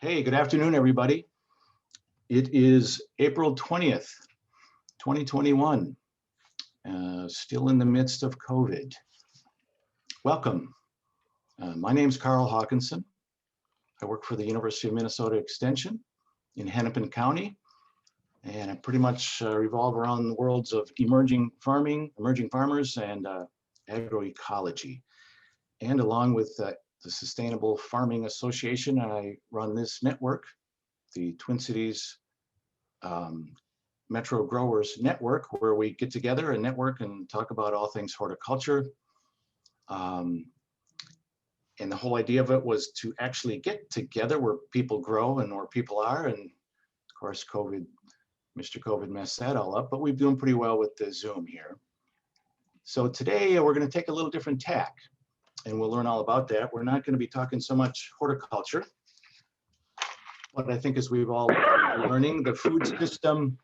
Hey, good afternoon, everybody. It is April 20th, 2021, still in the midst of COVID. Welcome. My name is Carl Hawkinson. I work for the University of Minnesota Extension in Hennepin County, and I pretty much revolve around the worlds of emerging farming, emerging farmers, and agroecology. And along with the Sustainable Farming Association, I run this network, the Twin Cities Metro Growers Network, where we get together and network and talk about all things horticulture. And the whole idea of it was to actually get together where people grow and where people are. And of course, Mr. COVID messed that all up, but we're doing pretty well with the Zoom here. So today we're going to take a little different tack, and we'll learn all about that. We're not going to be talking so much horticulture, but I think as we've all been learning, the food system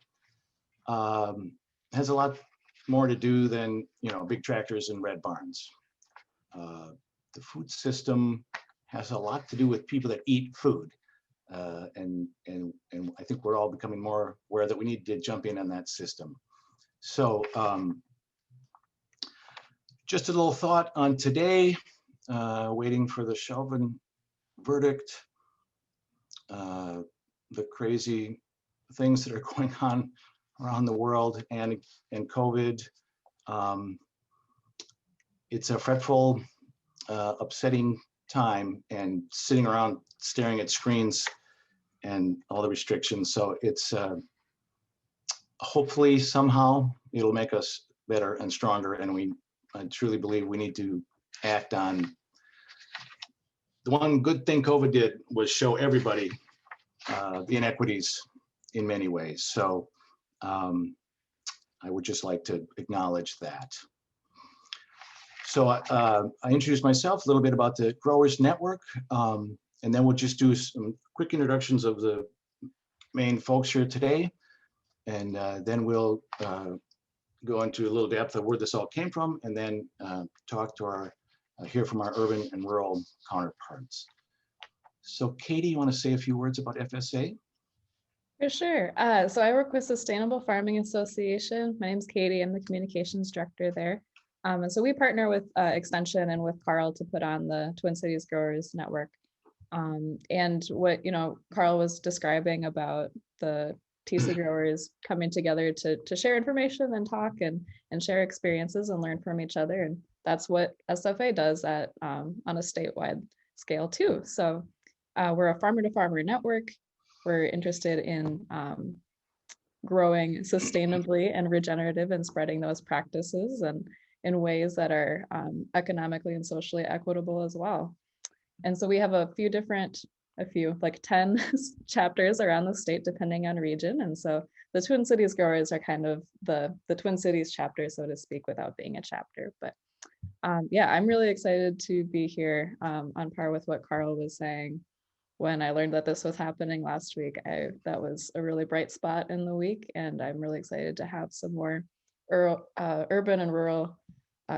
has a lot more to do than, big tractors and red barns. The food system has a lot to do with people that eat food. And I think we're all becoming more aware that we need to jump in on that system. So just a little thought on today, waiting for the Chauvin verdict, the crazy things that are going on around the world and COVID. It's a fretful, upsetting time, and sitting around staring at screens and all the restrictions. So it's hopefully somehow it'll make us better and stronger. And I truly believe we need to act on. The one good thing COVID did was show everybody the inequities in many ways. So I would just like to acknowledge that. So I introduced myself, a little bit about the Growers Network, and then we'll just do some quick introductions of the main folks here today. And then we'll go into a little depth of where this all came from, and then talk to hear from our urban and rural counterparts. So Katie, you want to say a few words about FSA? For sure. So I work with Sustainable Farming Association. My name's Katie. I'm the communications director there. And so we partner with Extension and with Carl to put on the Twin Cities Growers Network. And what Carl was describing about the TC growers coming together to share information and talk and share experiences and learn from each other. And that's what SFA does on a statewide scale too. So we're a farmer to farmer network. We're interested in growing sustainably and regenerative and spreading those practices and in ways that are economically and socially equitable as well. And so we have like 10 chapters around the state, depending on region. And so the Twin Cities Growers are kind of the Twin Cities chapter, so to speak, without being a chapter. But yeah, I'm really excited to be here on par with what Carl was saying. When I learned that this was happening last week, that was a really bright spot in the week, and I'm really excited to have some more urban and rural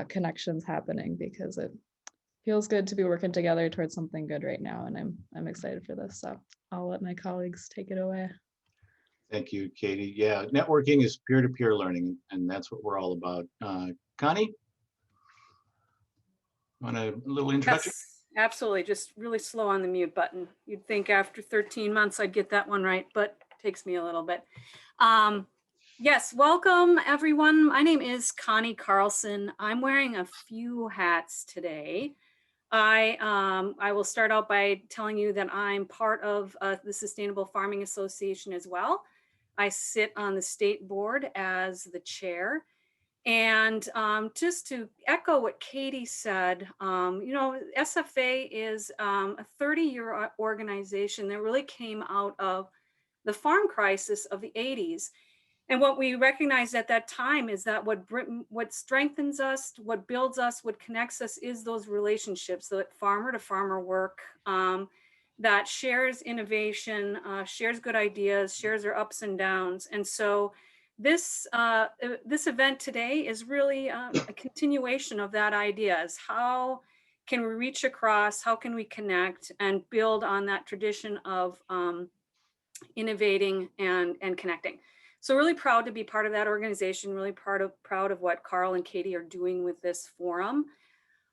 connections happening, because it feels good to be working together towards something good right now, and I'm excited for this. So I'll let my colleagues take it away. Thank you, Katie. Yeah, networking is peer-to-peer learning, and that's what we're all about. Connie, want a little introduction? Yes. Absolutely, just really slow on the mute button. You'd think after 13 months I'd get that one right, but it takes me a little bit. Yes, welcome everyone. My name is Connie Carlson. I'm wearing a few hats today. I will start out by telling you that I'm part of the Sustainable Farming Association as well. I sit on the state board as the chair. And just to echo what Katie said, SFA is a 30-year organization that really came out of the farm crisis of the 80s. And what we recognized at that time is that what strengthens us, what builds us, what connects us is those relationships, that farmer to farmer work that shares innovation, shares good ideas, shares their ups and downs. And so this event today is really a continuation of that idea, is how can we reach across? How can we connect and build on that tradition of innovating and connecting? So really proud to be part of that organization, really proud of what Carl and Katie are doing with this forum.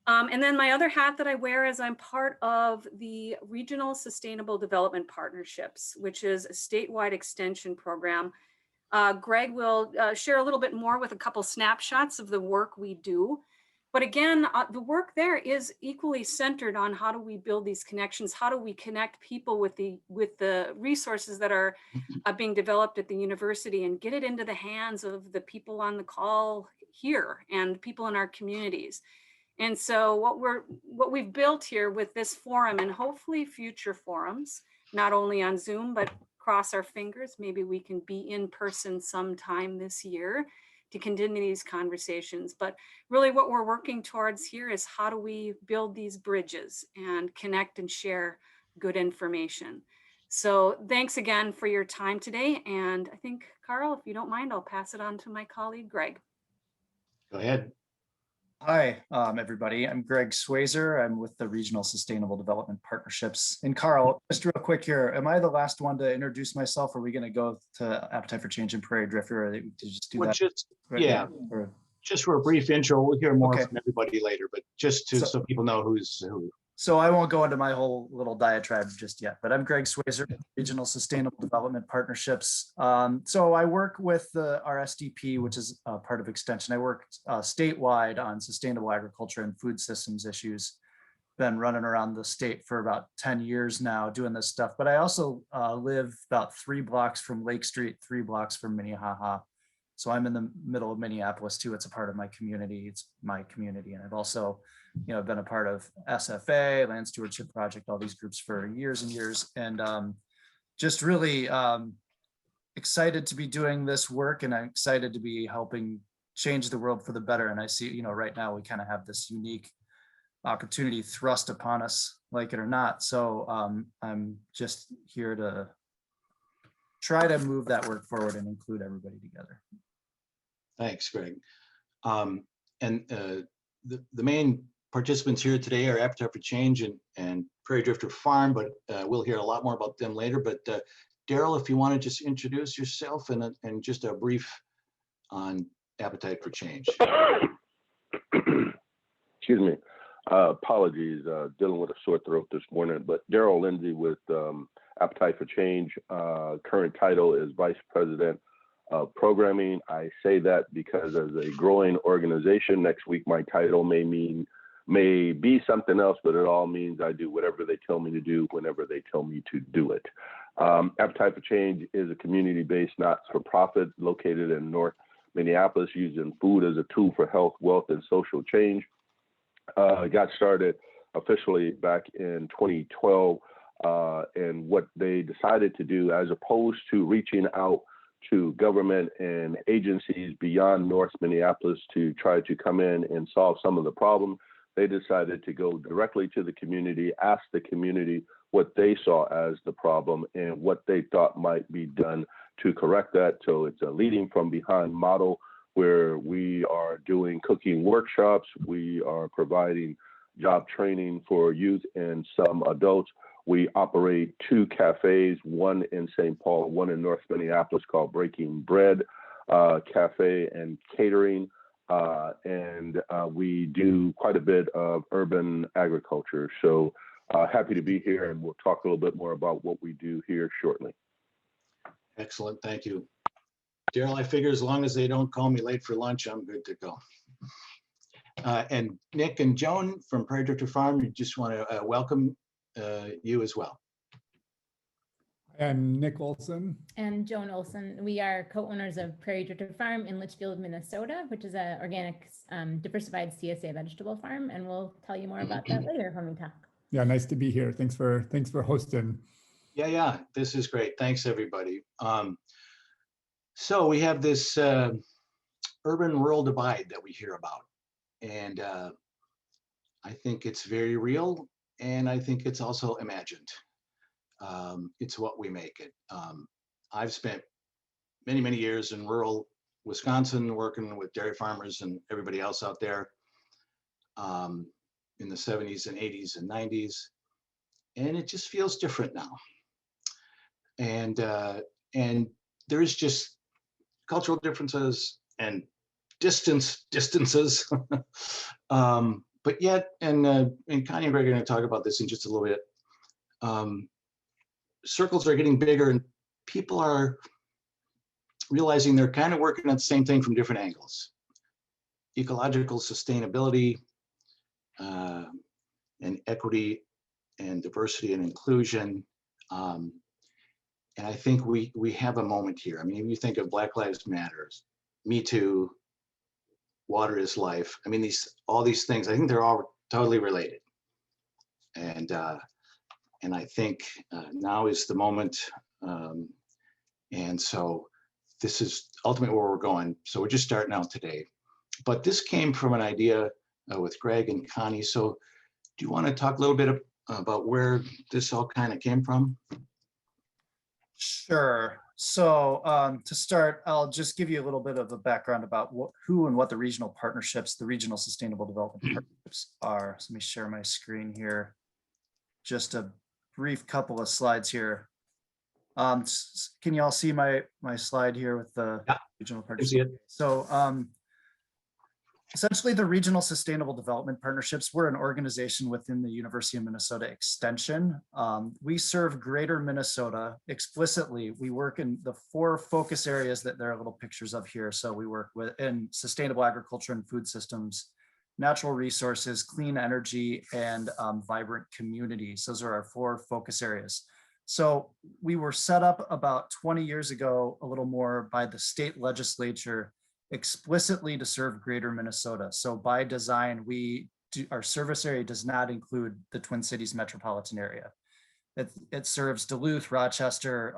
And then my other hat that I wear is I'm part of the Regional Sustainable Development Partnerships, which is a statewide extension program. Greg will share a little bit more with a couple snapshots of the work we do. But again, the work there is equally centered on how do we build these connections? How do we connect people with the resources that are being developed at the university and get it into the hands of the people on the call here and people in our communities? And so what we've built here with this forum and hopefully future forums, not only on Zoom, but cross our fingers, maybe we can be in person sometime this year to continue these conversations. But really what we're working towards here is how do we build these bridges and connect and share good information. So thanks again for your time today. And I think, Carl, if you don't mind, I'll pass it on to my colleague, Greg. Go ahead. Hi, everybody. I'm Greg Swazer. I'm with the Regional Sustainable Development Partnerships. And Carl, just real quick here, am I the last one to introduce myself? Or are we going to go to Appetite for Change and Prairie Drifter? Or to just do Well, that? yeah, Or, just for a brief intro. We'll hear more Okay. from everybody later, but just so people know who's who. so I won't go into my whole little diatribe just yet, but I'm Greg Swazer, Regional Sustainable Development Partnerships. So I work with the RSDP, which is part of Extension. I work statewide on sustainable agriculture and food systems issues. Been running around the state for about 10 years now doing this stuff, but I also live about 3 blocks from Lake Street, 3 blocks from Minnehaha. So I'm in the middle of Minneapolis too. It's a part of my community. It's my community. And I've also, been a part of SFA, Land Stewardship Project, all these groups for years and years. And just really excited to be doing this work, and I'm excited to be helping change the world for the better. And I see, right now we kind of have this unique opportunity thrust upon us, like it or not. So I'm just here to try to move that work forward and include everybody together. Thanks, Greg. The main participants here today are Appetite for Change and Prairie Drifter Farm, but we'll hear a lot more about them later. But Daryl, if you want to just introduce yourself and just a brief on Appetite for Change. Excuse me. Apologies, dealing with a sore throat this morning, but Daryl Lindsay with Appetite for Change. Current title is Vice President of Programming. I say that because as a growing organization, next week my title may be something else, but it all means I do whatever they tell me to do whenever they tell me to do it. Appetite for Change is a community-based not-for-profit located in North Minneapolis, using food as a tool for health, wealth, and social change. Got started officially back in 2012, and what they decided to do, as opposed to reaching out to government and agencies beyond North Minneapolis to try to come in and solve some of the problem, they decided to go directly to the community, ask the community what they saw as the problem and what they thought might be done to correct that. So it's a leading from behind model where we are doing cooking workshops, we are providing job training for youth and some adults. We operate 2 cafes, one in St. Paul, one in North Minneapolis, called Breaking Bread Cafe and Catering. And we do quite a bit of urban agriculture. So happy to be here, and we'll talk a little bit more about what we do here shortly. Excellent, thank you. Daryl, I figure as long as they don't call me late for lunch, I'm good to go. And Nick and Joan from Prairie Drifter Farm, you just want to welcome you as well. I'm Nick Olson. And Joan Olson. We are co-owners of Prairie Drifter Farm in Litchfield, Minnesota, which is an organic diversified CSA vegetable farm. And we'll tell you more about that later when we talk. Yeah, nice to be here. Thanks for hosting. Yeah, this is great. Thanks, everybody. So we have this urban-rural divide that we hear about. And I think it's very real, and I think it's also imagined. It's what we make it. I've spent many, many years in rural Wisconsin working with dairy farmers and everybody else out there. in the 70s and 80s and 90s. And it just feels different now. And there's just cultural differences and distances. But yet, and Connie and Greg are going to talk about this in just a little bit. Circles are getting bigger and people are realizing they're kind of working on the same thing from different angles. Ecological sustainability and equity and diversity and inclusion. And I think we have a moment here. I mean, if you think of Black Lives Matter, Me Too, Water is Life. I mean, all these things, I think they're all totally related. And I think now is the moment. And so this is ultimately where we're going. So we're just starting out today. But this came from an idea with Greg and Connie. So do you want to talk a little bit about where this all kind of came from? Sure. So to start, I'll just give you a little bit of a background about who and what the regional partnerships, the regional sustainable development partnerships are. So let me share my screen here. Just a brief couple of slides here. Can you all see my slide here with the regional partnerships? So essentially, the Regional Sustainable Development Partnerships, we're an organization within the University of Minnesota Extension. We serve greater Minnesota explicitly. We work in the 4 focus areas that there are little pictures of here. So we work in sustainable agriculture and food systems, natural resources, clean energy, and vibrant communities. Those are our 4 focus areas. So we were set up about 20 years ago, a little more, by the state legislature explicitly to serve greater Minnesota. So by design, our service area does not include the Twin Cities metropolitan area. It serves Duluth, Rochester,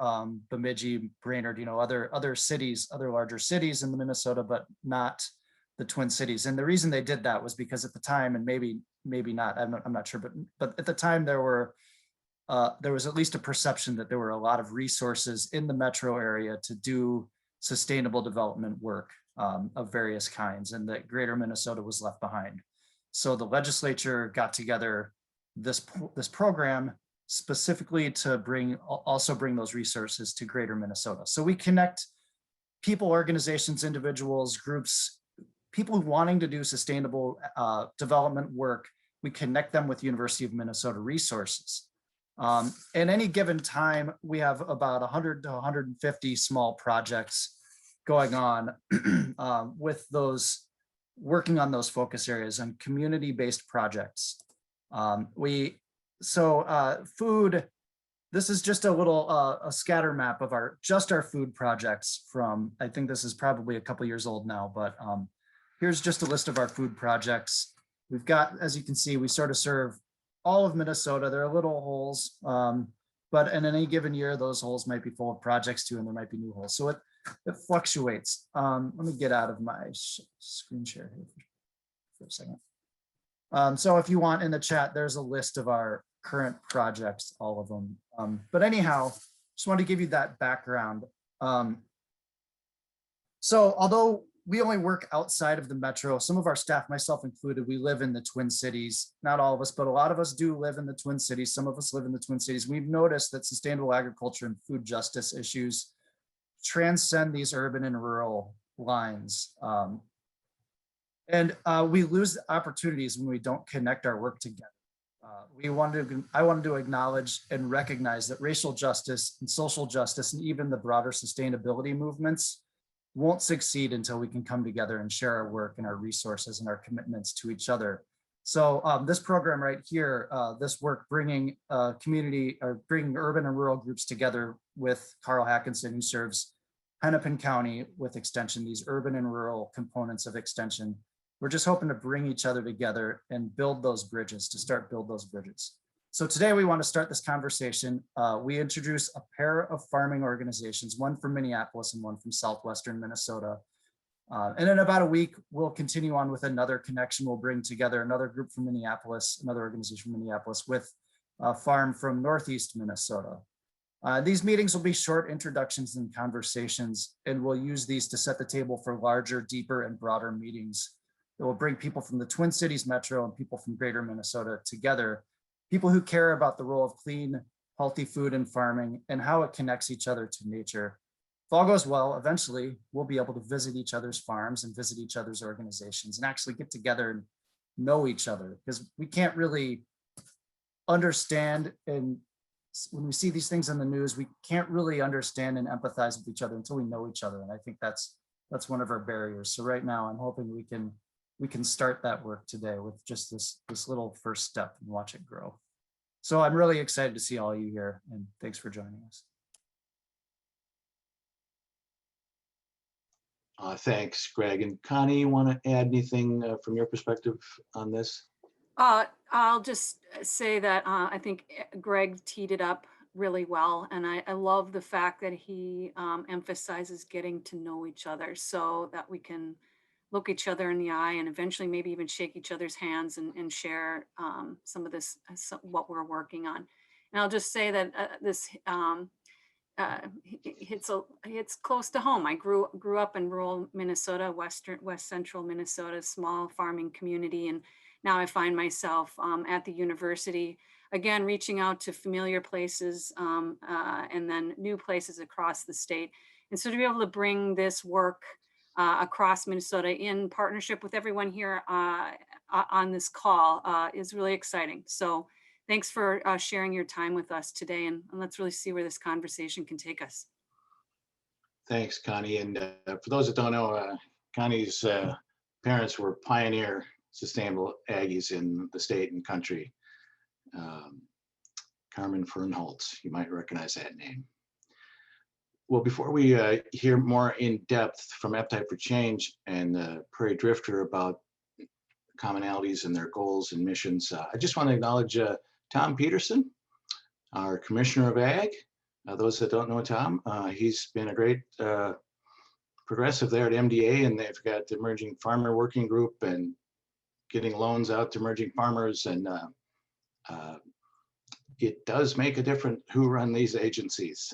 Bemidji, Brainerd, other cities, other larger cities in the Minnesota, but not the Twin Cities. And the reason they did that was because at the time, and maybe not, I'm not sure, but at the time there was at least a perception that there were a lot of resources in the metro area to do sustainable development work of various kinds, and that greater Minnesota was left behind. So the legislature got together this program specifically to also bring those resources to greater Minnesota. So we connect people, organizations, individuals, groups, people wanting to do sustainable development work. We connect them with University of Minnesota resources. At any given time, we have about 100 to 150 small projects going on with those, working on those focus areas and community-based projects. Food, this is just a little a scatter map of our food projects from, I think this is probably a couple years old now, but here's just a list of our food projects. We've got, as you can see, we sort of serve all of Minnesota. There are little holes, but in any given year, those holes might be full of projects too, and there might be new holes. So it fluctuates. Let me get out of my screen share here for a second. So if you want, in the chat, there's a list of our current projects, all of them. But anyhow, just wanted to give you that background. So although we only work outside of the metro, some of our staff, myself included, we live in the Twin Cities. Not all of us, but a lot of us do live in the Twin Cities. Some of us live in the Twin Cities. We've noticed that sustainable agriculture and food justice issues transcend these urban and rural lines. We lose opportunities when we don't connect our work together. I wanted to acknowledge and recognize that racial justice and social justice and even the broader sustainability movements won't succeed until we can come together and share our work and our resources and our commitments to each other. So this program right here, this work bringing bringing urban and rural groups together with Carl Hackinson, who serves Hennepin County with Extension, these urban and rural components of Extension. We're just hoping to bring each other together and build those bridges, to start build those bridges. So today we want to start this conversation. We introduce a pair of farming organizations, one from Minneapolis and one from Southwestern Minnesota. And in about a week, we'll continue on with another connection. We'll bring together another group from Minneapolis, another organization from Minneapolis with a farm from Northeast Minnesota. These meetings will be short introductions and conversations, and we'll use these to set the table for larger, deeper, and broader meetings that will bring people from the Twin Cities Metro and people from greater Minnesota together, people who care about the role of clean, healthy food and farming and how it connects each other to nature. If all goes well, eventually we'll be able to visit each other's farms and visit each other's organizations and actually get together and know each other, because we can't really understand, and when we see these things in the news, we can't really understand and empathize with each other until we know each other. And I think that's one of our barriers. So right now I'm hoping we can start that work today with just this little first step and watch it grow. So I'm really excited to see all you here, and thanks for joining us. Thanks, Greg. And Connie, you want to add anything from your perspective on this? I'll just say that I think Greg teed it up really well. And I love the fact that he emphasizes getting to know each other so that we can look each other in the eye and eventually maybe even shake each other's hands and share some of this, what we're working on. And I'll just say that this it's close to home. I grew up in rural Minnesota, west central Minnesota, small farming community, and now I find myself at the university again, reaching out to familiar places and then new places across the state. And so to be able to bring this work across Minnesota in partnership with everyone here on this call is really exciting. So thanks for sharing your time with us today, and let's really see where this conversation can take us. Thanks, Connie. And for those that don't know, Connie's parents were pioneer sustainable Aggies in the state and country. Carmen Fernholz, you might recognize that name. Well, before we hear more in depth from Appetite for Change and Prairie Drifter about commonalities and their goals and missions, I just want to acknowledge Tom Peterson, our Commissioner of Ag. Those that don't know Tom, he's been a great progressive there at MDA, and they've got the Emerging Farmer Working Group and getting loans out to emerging farmers. And it does make a difference who run these agencies.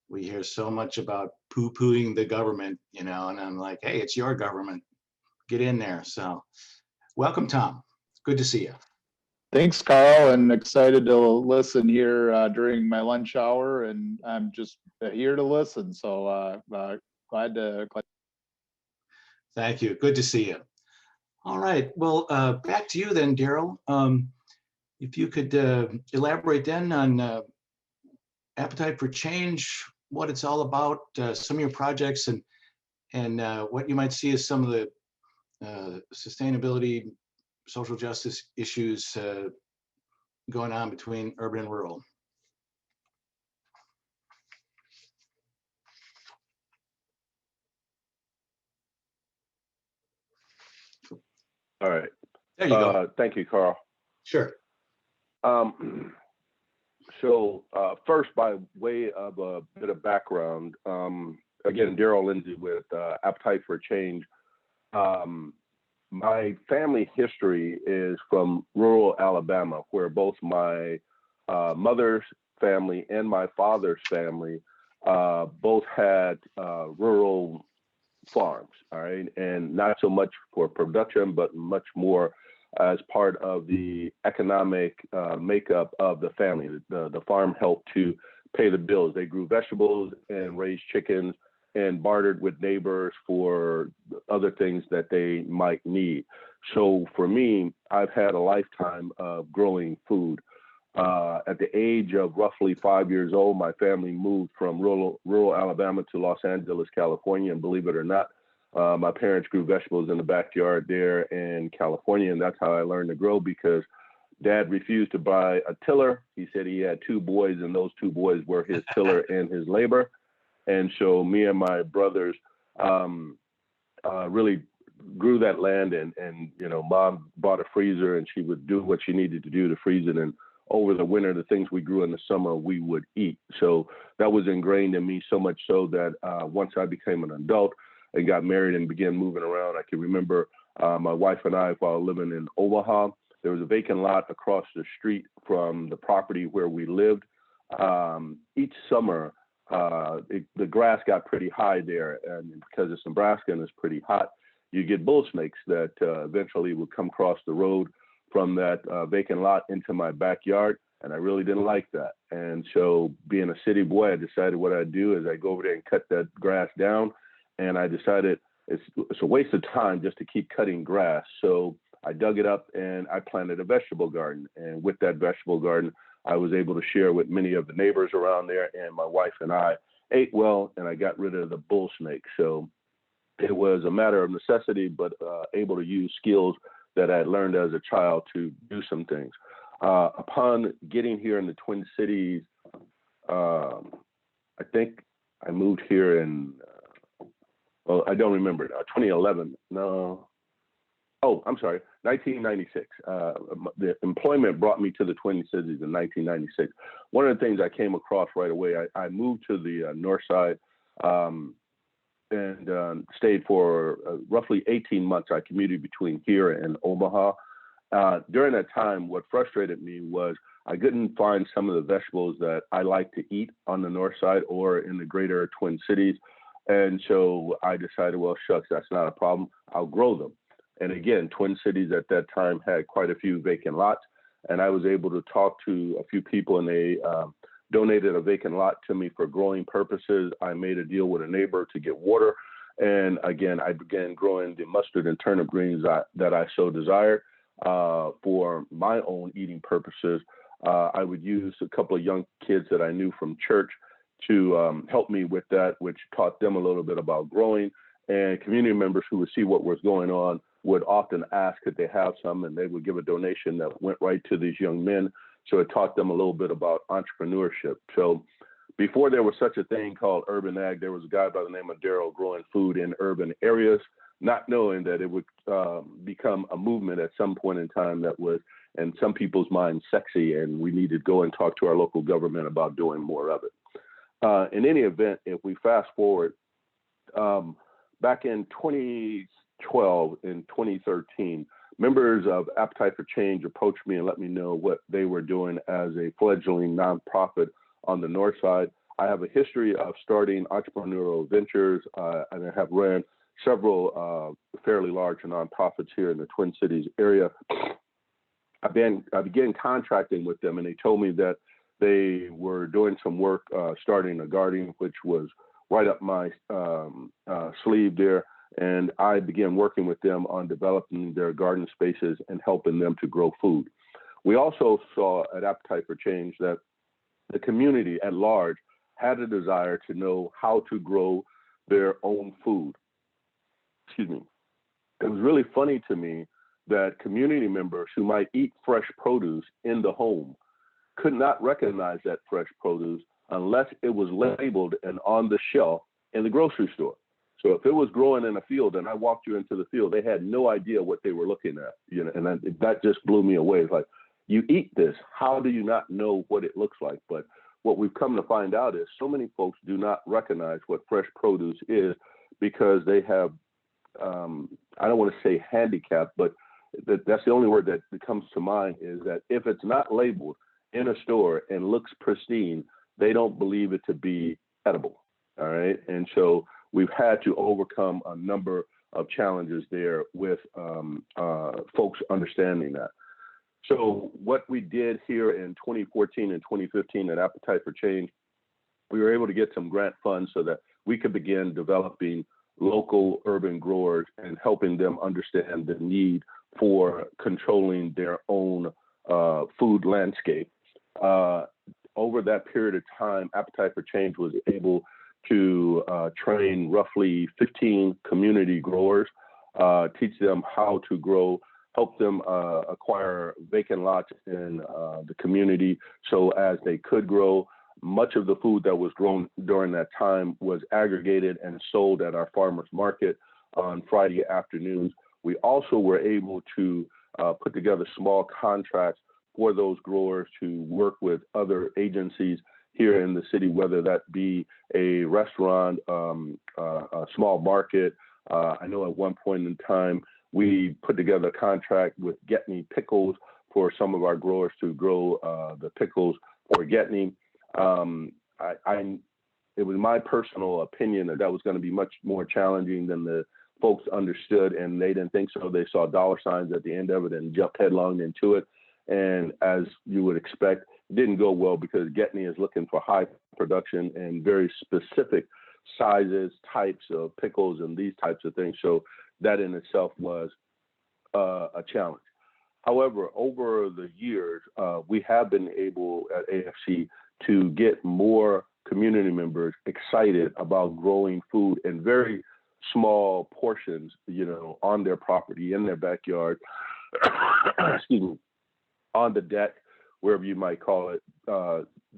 We hear so much about poo-pooing the government, you know, and I'm like, hey, it's your government. Get in there. So welcome, Tom. Good to see you. Thanks, Carl, and excited to listen here during my lunch hour, and I'm just here to listen. So glad to. Thank you. Good to see you. All right. Well, back to you then, Daryl. If you could elaborate then on Appetite for Change, what it's all about, some of your projects, and what you might see as some of the sustainability, social justice issues going on between urban and rural. All right. There you go. Thank you, Carl. Sure. So first, by way of a bit of background, again, Daryl Lindsay with Appetite for Change. My family history is from rural Alabama, where both my mother's family and my father's family both had rural farms, all right, and not so much for production, but much more as part of the economic makeup of the family. The farm helped to pay the bills. They grew vegetables and raised chickens and bartered with neighbors for other things that they might need. So for me, I've had a lifetime of growing food. At the age of roughly 5 years old, my family moved from rural Alabama to Los Angeles, California, and believe it or not, my parents grew vegetables in the backyard there in California, and that's how I learned to grow, because Dad refused to buy a tiller. He said he had two boys, and those two boys were his tiller and his labor. And so me and my brothers really grew that land, and you know, Mom bought a freezer, and she would do what she needed to do to freeze it. And over the winter, the things we grew in the summer, we would eat. So that was ingrained in me, so much so that once I became an adult and got married and began moving around, I can remember my wife and I, while living in Omaha, there was a vacant lot across the street from the property where we lived. Each summer, the grass got pretty high there, and because it's Nebraska and it's pretty hot, you get bull snakes that eventually would come across the road from that vacant lot into my backyard. And I really didn't like that. And so being a city boy, I decided what I'd do is I go over there and cut that grass down. And I decided it's a waste of time just to keep cutting grass. So I dug it up and I planted a vegetable garden. And with that vegetable garden, I was able to share with many of the neighbors around there, and my wife and I ate well, and I got rid of the bull snake. So it was a matter of necessity, but able to use skills that I had learned as a child to do some things. Upon getting here in the Twin Cities, I think I moved here in, well, I don't remember now, 2011, no. Oh, I'm sorry, 1996. The employment brought me to the Twin Cities in 1996. One of the things I came across right away, I moved to the north side and stayed for roughly 18 months. I commuted between here and Omaha. During that time, what frustrated me was I couldn't find some of the vegetables that I like to eat on the north side or in the greater Twin Cities. And so I decided, well, shucks, that's not a problem. I'll grow them. And again, Twin Cities at that time had quite a few vacant lots, and I was able to talk to a few people, and they donated a vacant lot to me for growing purposes. I made a deal with a neighbor to get water, and again, I began growing the mustard and turnip greens that I so desired for my own eating purposes. I would use a couple of young kids that I knew from church to help me with that, which taught them a little bit about growing, and community members who would see what was going on would often ask could they have some, and they would give a donation that went right to these young men. So it taught them a little bit about entrepreneurship. So before there was such a thing called urban ag, there was a guy by the name of Daryl growing food in urban areas, not knowing that it would become a movement at some point in time that was, in some people's minds, sexy, and we needed to go and talk to our local government about doing more of it. In any event, if we fast forward, back in 2012 and 2013, members of Appetite for Change approached me and let me know what they were doing as a fledgling nonprofit on the north side. I have a history of starting entrepreneurial ventures, and I have ran several fairly large nonprofits here in the Twin Cities area. I began contracting with them, and they told me that they were doing some work starting a garden, which was right up my sleeve there. And I began working with them on developing their garden spaces and helping them to grow food. We also saw at Appetite for Change that the community at large had a desire to know how to grow their own food. Excuse me. It was really funny to me that community members who might eat fresh produce in the home could not recognize that fresh produce unless it was labeled and on the shelf in the grocery store. So if it was growing in a field and I walked you into the field, they had no idea what they were looking at, you know, and that just blew me away. It's like, you eat this, how do you not know what it looks like? But what we've come to find out is so many folks do not recognize what fresh produce is because they have, I don't want to say handicapped, but that's the only word that comes to mind, is that if it's not labeled in a store and looks pristine, they don't believe it to be edible. All right. And so we've had to overcome a number of challenges there with folks understanding that. So what we did here in 2014 and 2015 at Appetite for Change, we were able to get some grant funds so that we could begin developing local urban growers and helping them understand the need for controlling their own food landscape. Over that period of time, Appetite for Change was able to train roughly 15 community growers, teach them how to grow, help them acquire vacant lots in the community so as they could grow. Much of the food that was grown during that time was aggregated and sold at our farmers market on Friday afternoons. We also were able to put together small contracts for those growers to work with other agencies here in the city, whether that be a restaurant, a small market. I know at one point in time, we put together a contract with Get Me Pickles for some of our growers to grow the pickles for Get Me. It was my personal opinion that was going to be much more challenging than the folks understood and they didn't think so. They saw dollar signs at the end of it and jumped headlong into it. And as you would expect, it didn't go well because Getney is looking for high production and very specific sizes, types of pickles and these types of things. So that in itself was a challenge. However, over the years, we have been able at AFC to get more community members excited about growing food in very small portions, you know, on their property, in their backyard, excuse me, on the deck, wherever you might call it.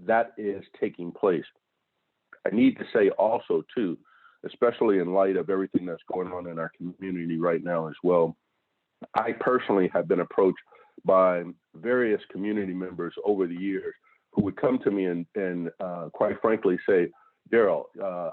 That is taking place. I need to say also too, especially in light of everything that's going on in our community right now as well, I personally have been approached by various community members over the years who would come to me and quite frankly say, Daryl,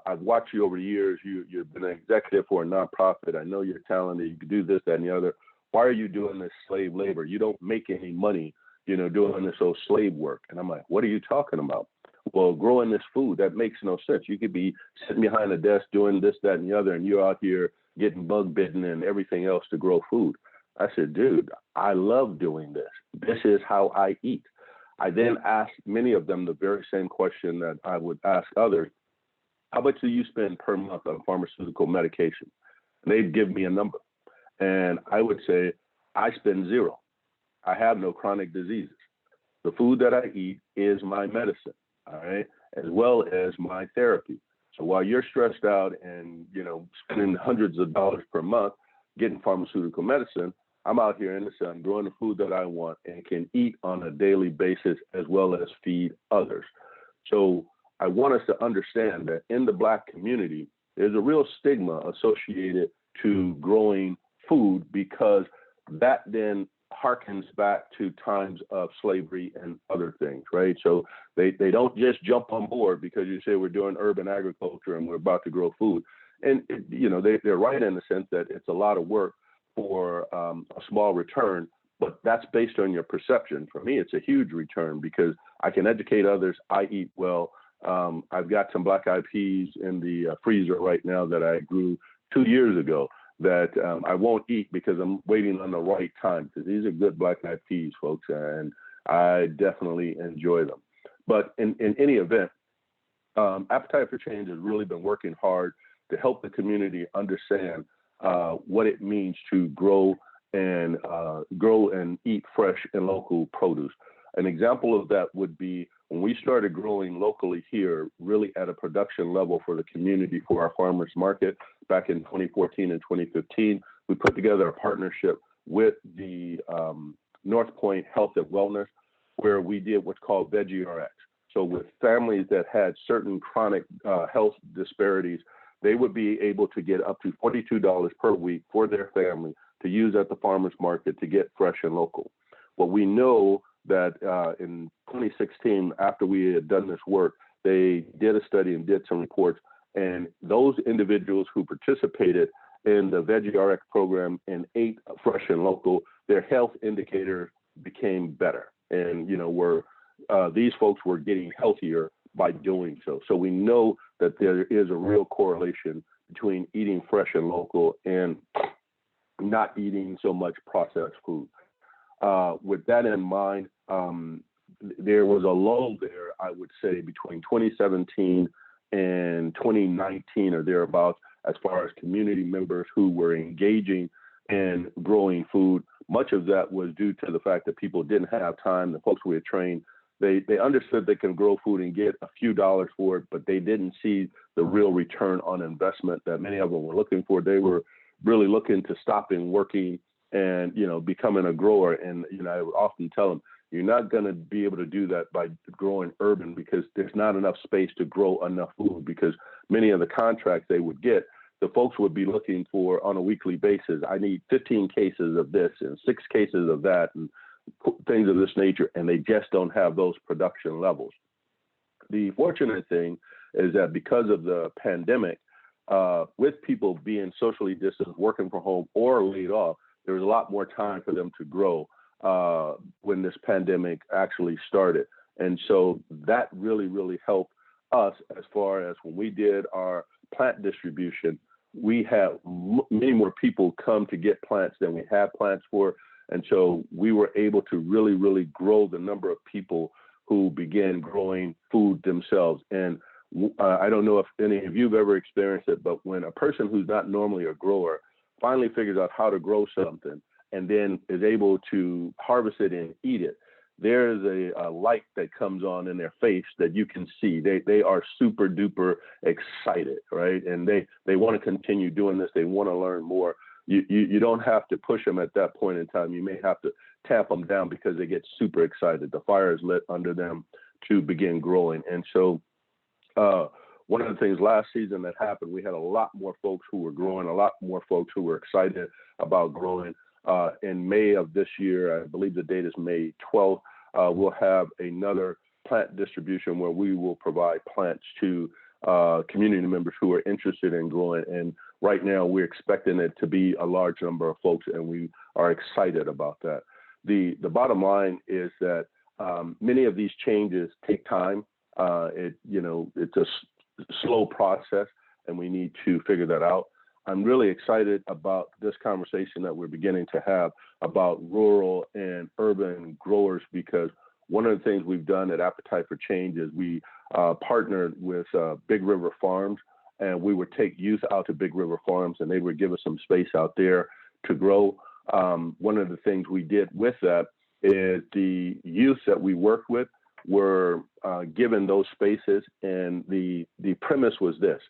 I've watched you over the years. You've been an executive for a nonprofit. I know you're talented. You can do this, that, and the other. Why are you doing this slave labor? You don't make any money, you know, doing this old slave work. And I'm like, what are you talking about? Well, growing this food, that makes no sense. You could be sitting behind a desk doing this, that, and the other, and you're out here getting bug bitten and everything else to grow food. I said, dude, I love doing this. This is how I eat. I then asked many of them the very same question that I would ask others. How much do you spend per month on pharmaceutical medication? And they'd give me a number. And I would say, I spend zero. I have no chronic diseases. The food that I eat is my medicine, all right, as well as my therapy. So while you're stressed out and, you know, spending hundreds of dollars per month getting pharmaceutical medicine, I'm out here in the sun growing the food that I want and can eat on a daily basis as well as feed others. So I want us to understand that in the Black community, there's a real stigma associated to growing food because that then harkens back to times of slavery and other things, right? So they don't just jump on board because you say we're doing urban agriculture and we're about to grow food. And, you know, they're right in the sense that it's a lot of work for a small return, but that's based on your perception. For me, it's a huge return because I can educate others. I eat well. I've got some black-eyed peas in the freezer right now that I grew 2 years ago that I won't eat because I'm waiting on the right time, because these are good black-eyed peas, folks, and I definitely enjoy them. But in any event, Appetite for Change has really been working hard to help the community understand what it means to grow and eat fresh and local produce. An example of that would be when we started growing locally here, really at a production level for the community for our farmers market back in 2014 and 2015, we put together a partnership with the North Point Health and Wellness, where we did what's called Veggie RX. So with families that had certain chronic health disparities, they would be able to get up to $42 per week for their family to use at the farmers market to get fresh and local. What we know that in 2016, after we had done this work, they did a study and did some reports, and those individuals who participated in the Veggie RX program and ate fresh and local, their health indicators became better. And, you know, these folks were getting healthier by doing so. So we know that there is a real correlation between eating fresh and local and not eating so much processed food. With that in mind, there was a lull there, I would say, between 2017 and 2019 or thereabouts, as far as community members who were engaging in growing food. Much of that was due to the fact that people didn't have time. The folks we had trained, they understood they can grow food and get a few dollars for it, but they didn't see the real return on investment that many of them were looking for. They were really looking to stopping working and, you know, becoming a grower. And, you know, I would often tell them, you're not going to be able to do that by growing urban because there's not enough space to grow enough food, because many of the contracts they would get, the folks would be looking for on a weekly basis. I need 15 cases of this and 6 cases of that and things of this nature, and they just don't have those production levels. The fortunate thing is that because of the pandemic, with people being socially distanced, working from home, or laid off, there was a lot more time for them to grow when this pandemic actually started. And so that really, really helped us as far as when we did our plant distribution, we have many more people come to get plants than we have plants for. And so we were able to really, really grow the number of people who began growing food themselves. And I don't know if any of you've ever experienced it, but when a person who's not normally a grower finally figures out how to grow something and then is able to harvest it and eat it, there's a light that comes on in their face that you can see. They are super duper excited, right? And they want to continue doing this. They want to learn more. You don't have to push them at that point in time. You may have to tap them down because they get super excited. The fire is lit under them to begin growing. And so one of the things last season that happened, we had a lot more folks who were growing, a lot more folks who were excited about growing. In May of this year, I believe the date is May 12th, we'll have another plant distribution where we will provide plants to community members who are interested in growing. And right now we're expecting it to be a large number of folks, and we are excited about that. The bottom line is that many of these changes take time. It's a slow process, and we need to figure that out. I'm really excited about this conversation that we're beginning to have about rural and urban growers, because one of the things we've done at Appetite for Change is we partnered with Big River Farms, and we would take youth out to Big River Farms, and they would give us some space out there to grow. One of the things we did with that is the youth that we worked with were given those spaces, and the premise was this: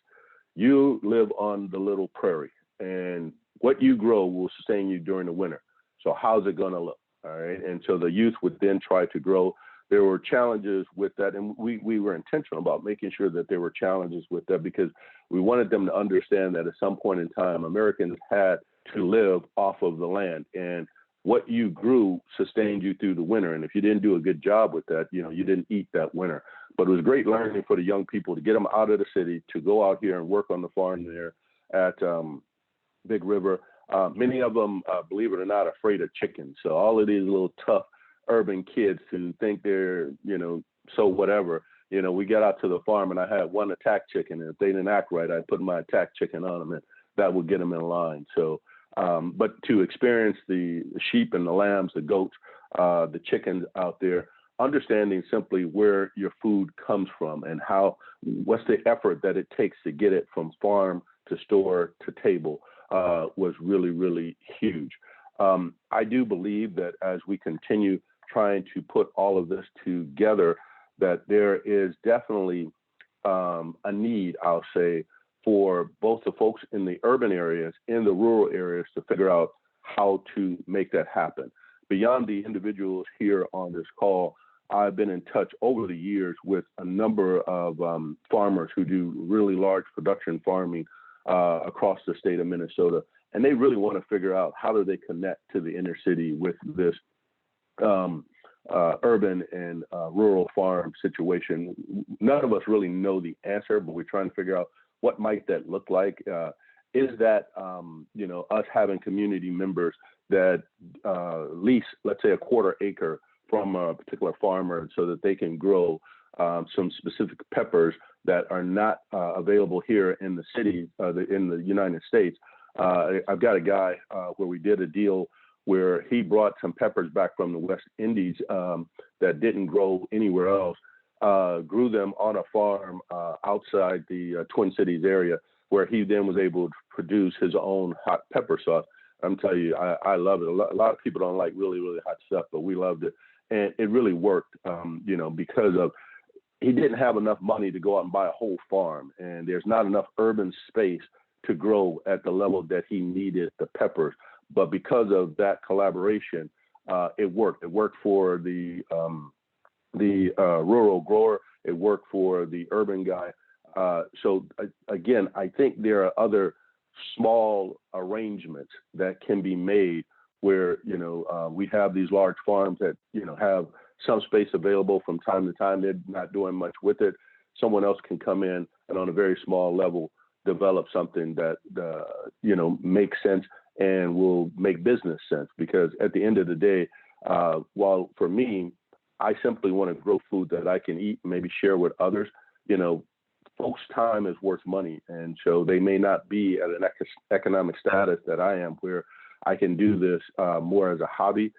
you live on the little prairie, and what you grow will sustain you during the winter. So how's it going to look? All right. And so the youth would then try to grow. There were challenges with that, and we were intentional about making sure that there were challenges with that, because we wanted them to understand that at some point in time, Americans had to live off of the land, and what you grew sustained you through the winter. And if you didn't do a good job with that, you didn't eat that winter. But it was great learning for the young people to get them out of the city, to go out here and work on the farm there at Big River. Many of them, believe it or not, afraid of chickens. So all of these little tough urban kids who think they're, so whatever, we got out to the farm, and I had one attack chicken, and if they didn't act right, I put my attack chicken on them, and that would get them in line. So, but to experience the sheep and the lambs, the goats, the chickens out there, understanding simply where your food comes from and what's the effort that it takes to get it from farm to store to table was really, really huge. I do believe that as we continue trying to put all of this together, that there is definitely a need, I'll say, for both the folks in the urban areas and the rural areas to figure out how to make that happen. Beyond the individuals here on this call, I've been in touch over the years with a number of farmers who do really large production farming across the state of Minnesota. And they really want to figure out how do they connect to the inner city with this urban and rural farm situation. None of us really know the answer, but we're trying to figure out what might that look like. Is that, us having community members that lease, let's say, a quarter acre from a particular farmer so that they can grow some specific peppers that are not available here in the city, in the United States. I've got a guy where we did a deal where he brought some peppers back from the West Indies that didn't grow anywhere else, grew them on a farm outside the Twin Cities area, where he then was able to produce his own hot pepper sauce. I'm telling you, I love it. A lot of people don't like really, really hot stuff, but we loved it. And it really worked, because of he didn't have enough money to go out and buy a whole farm, and there's not enough urban space to grow at the level that he needed the peppers. But because of that collaboration, it worked. It worked for the rural grower. It worked for the urban guy. So again, I think there are other small arrangements that can be made where, we have these large farms that, have some space available from time to time. They're not doing much with it. Someone else can come in and on a very small level develop something that, makes sense and will make business sense. Because at the end of the day, while for me, I simply want to grow food that I can eat and maybe share with others, folks' time is worth money. And so they may not be at an economic status that I am, where I can do this more as a hobby.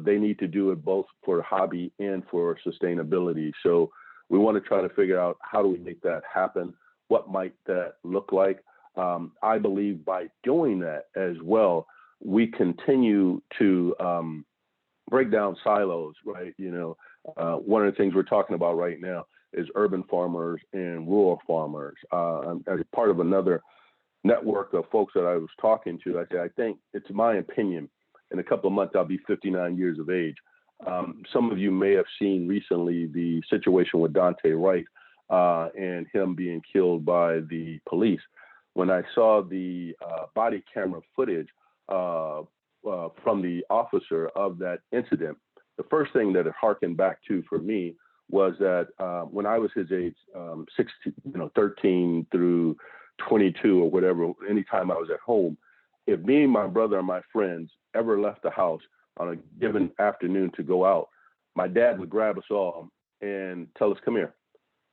They need to do it both for a hobby and for sustainability. So we want to try to figure out, how do we make that happen? What might that look like? I believe by doing that as well, we continue to break down silos, right? One of the things we're talking about right now is urban farmers and rural farmers. As part of another network of folks that I was talking to, I said, I think it's my opinion, in a couple of months, I'll be 59 years of age. Some of you may have seen recently the situation with Dante Wright and him being killed by the police. When I saw the body camera footage from the officer of that incident, the first thing that it harkened back to for me was that when I was his age, 13 through 22 or whatever, anytime I was at home, if me, my brother, and my friends ever left the house on a given afternoon to go out, my dad would grab us all and tell us, come here.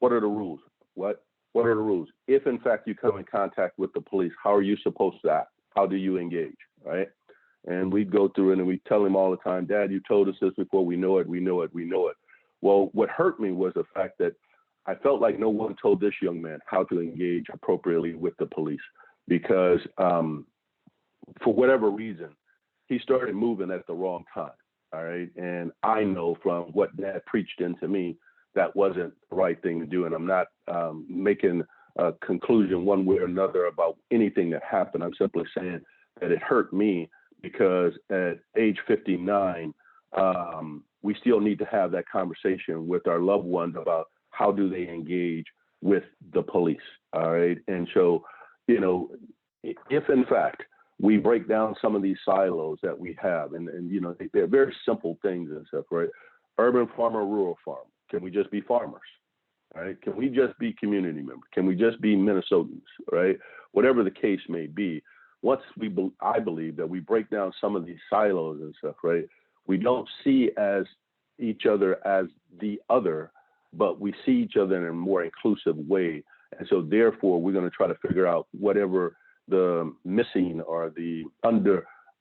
What are the rules? What are the rules? If in fact you come in contact with the police, how are you supposed to act? How do you engage, right? And we'd go through it and we'd tell him all the time, Dad, you told us this before, we know it, we know it, we know it. Well, what hurt me was the fact that I felt like no one told this young man how to engage appropriately with the police, because for whatever reason, he started moving at the wrong time, all right? And I know from what Dad preached into me, that wasn't the right thing to do. And I'm not making a conclusion one way or another about anything that happened. I'm simply saying that it hurt me because at age 59, we still need to have that conversation with our loved ones about how do they engage with the police, all right? And so, if in fact we break down some of these silos that we have, and they're very simple things and stuff, right? Urban farmer, rural farmer. Can we just be farmers, right? Can we just be community members? Can we just be Minnesotans, right? Whatever the case may be, once I believe that we break down some of these silos and stuff, right? We don't see as each other as the other, but we see each other in a more inclusive way. And so therefore, we're going to try to figure out whatever the missing or the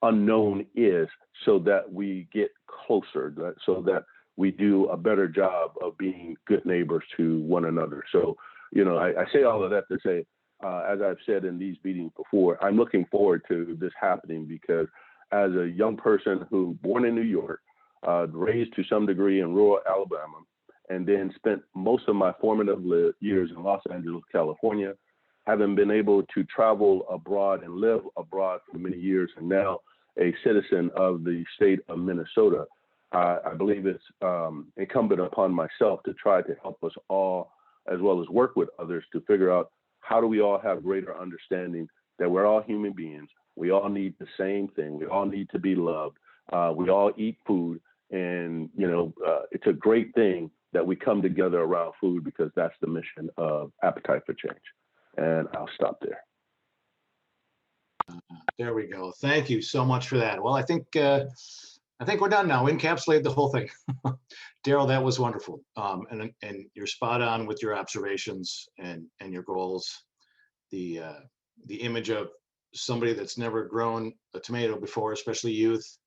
unknown is, so that we get closer, so that we do a better job of being good neighbors to one another. So, I say all of that to say, as I've said in these meetings before, I'm looking forward to this happening, because as a young person who born in New York, raised to some degree in rural Alabama, and then spent most of my formative years in Los Angeles, California, having been able to travel abroad and live abroad for many years, and now a citizen of the state of Minnesota, I believe it's incumbent upon myself to try to help us all, as well as work with others, to figure out how do we all have greater understanding that we're all human beings. We all need the same thing. We all need to be loved. We all eat food. And, it's a great thing that we come together around food, because that's the mission of Appetite for Change. And I'll stop there. There we go. Thank you so much for that. Well, I think we're done now. Encapsulate the whole thing. Daryl, that was wonderful. And you're spot on with your observations and your goals. The image of somebody that's never grown a tomato before, especially youth.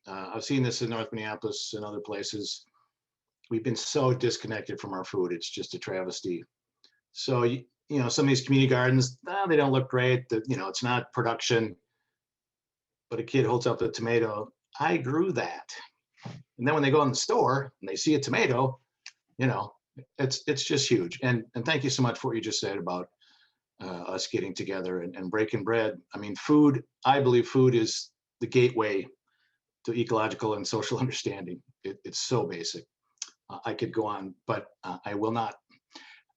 I've seen this in North Minneapolis and other places. We've been so disconnected from our food. It's just a travesty. So, some of these community gardens, they don't look great. It's not production. But a kid holds up the tomato. I grew that. And then when they go in the store and they see a tomato, it's just huge. And thank you so much for what you just said about us getting together and breaking bread. I mean, I believe food is the gateway to ecological and social understanding. It's so basic. I could go on, but I will not.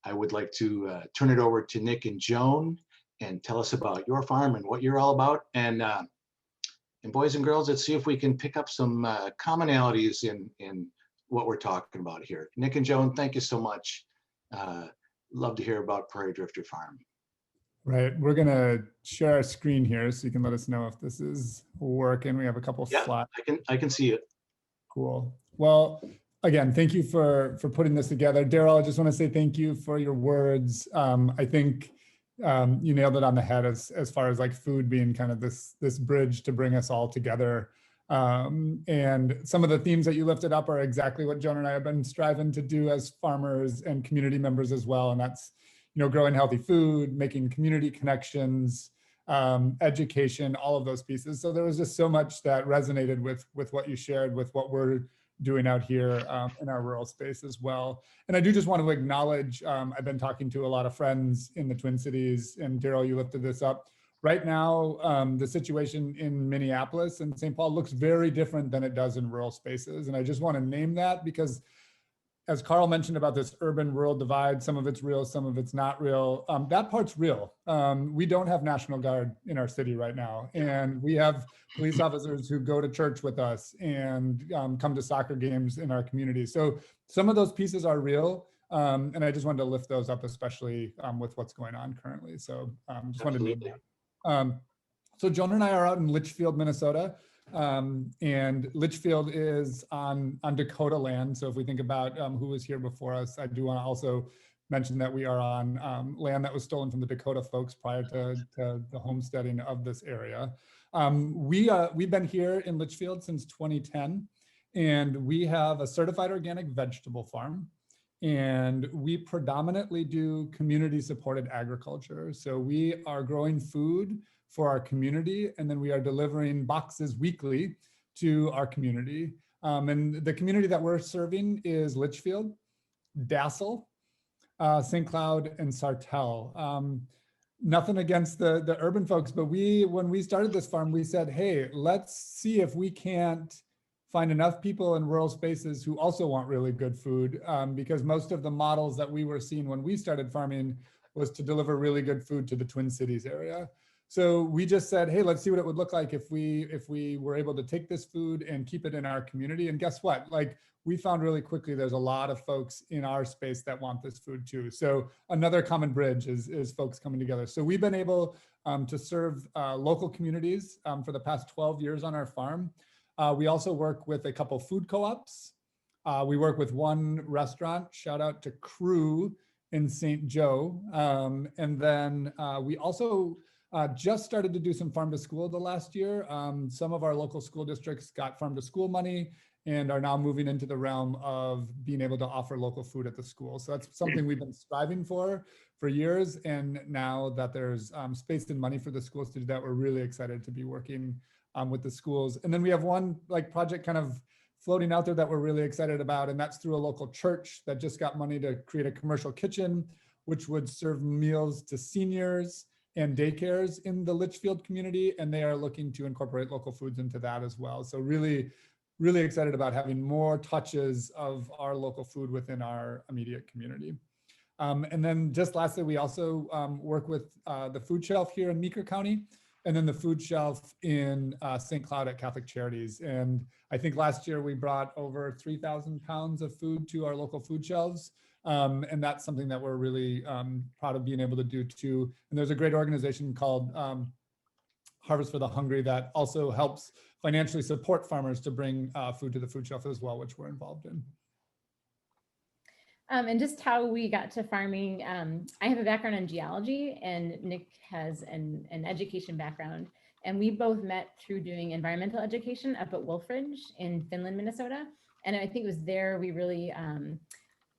I would like to turn it over to Nick and Joan and tell us about your farm and what you're all about. And boys and girls, let's see if we can pick up some commonalities in what we're talking about here. Nick and Joan, thank you so much. Love to hear about Prairie Drifter Farm. Right, we're gonna share our screen here so you can let us know if this is working. We have a couple slides. I can see it. Cool. Well, again, thank you for putting this together. Daryl, I just want to say thank you for your words. I think you nailed it on the head as far as like food being kind of this bridge to bring us all together. And some of the themes that you lifted up are exactly what Joan and I have been striving to do as farmers and community members as well. And that's, growing healthy food, making community connections, education, all of those pieces. So there was just so much that resonated with what you shared, with what we're doing out here in our rural space as well. And I do just want to acknowledge, I've been talking to a lot of friends in the Twin Cities, and Daryl, you lifted this up. Right now, the situation in Minneapolis and St. Paul looks very different than it does in rural spaces. And I just want to name that because as Carl mentioned about this urban-rural divide, some of it's real, some of it's not real. That part's real. We don't have National Guard in our city right now. And we have police officers who go to church with us and come to soccer games in our community. So some of those pieces are real. And I just wanted to lift those up, especially with what's going on currently. So just wanted to name that. So Joan and I are out in Litchfield, Minnesota. And Litchfield is on Dakota land. So if we think about who was here before us, I do want to also mention that we are on land that was stolen from the Dakota folks prior to the homesteading of this area. We've been here in Litchfield since 2010, and we have a certified organic vegetable farm. And we predominantly do community supported agriculture. So we are growing food for our community, and then we are delivering boxes weekly to our community. And the community that we're serving is Litchfield, Dassel, St. Cloud, and Sartell. Nothing against the urban folks, but when we started this farm, we said, hey, let's see if we can't find enough people in rural spaces who also want really good food, because most of the models that we were seeing when we started farming was to deliver really good food to the Twin Cities area. So we just said, hey, let's see what it would look like if we were able to take this food and keep it in our community. And guess what? Like, we found really quickly there's a lot of folks in our space that want this food too. So another common bridge is folks coming together. So we've been able to serve local communities for the past 12 years on our farm. We also work with a couple food co-ops. We work with one restaurant, shout out to Crew in St. Joe. And then we also just started to do some farm to school the last year. Some of our local school districts got farm to school money and are now moving into the realm of being able to offer local food at the school. So that's something we've been striving for years. And now that there's space and money for the schools to do that, we're really excited to be working with the schools. And then we have one project kind of floating out there that we're really excited about, and that's through a local church that just got money to create a commercial kitchen, which would serve meals to seniors and daycares in the Litchfield community, and they are looking to incorporate local foods into that as well. So really, really excited about having more touches of our local food within our immediate community. And then just lastly, we also work with the food shelf here in Meeker County, and then the food shelf in St. Cloud at Catholic Charities. And I think last year we brought over 3,000 pounds of food to our local food shelves. And that's something that we're really proud of being able to do too. And there's a great organization called Harvest for the Hungry that also helps financially support farmers to bring food to the food shelf as well, which we're involved in. And just how we got to farming, I have a background in geology and Nick has an education background. And we both met through doing environmental education up at Wolfridge in Finland, Minnesota. And I think it was there we really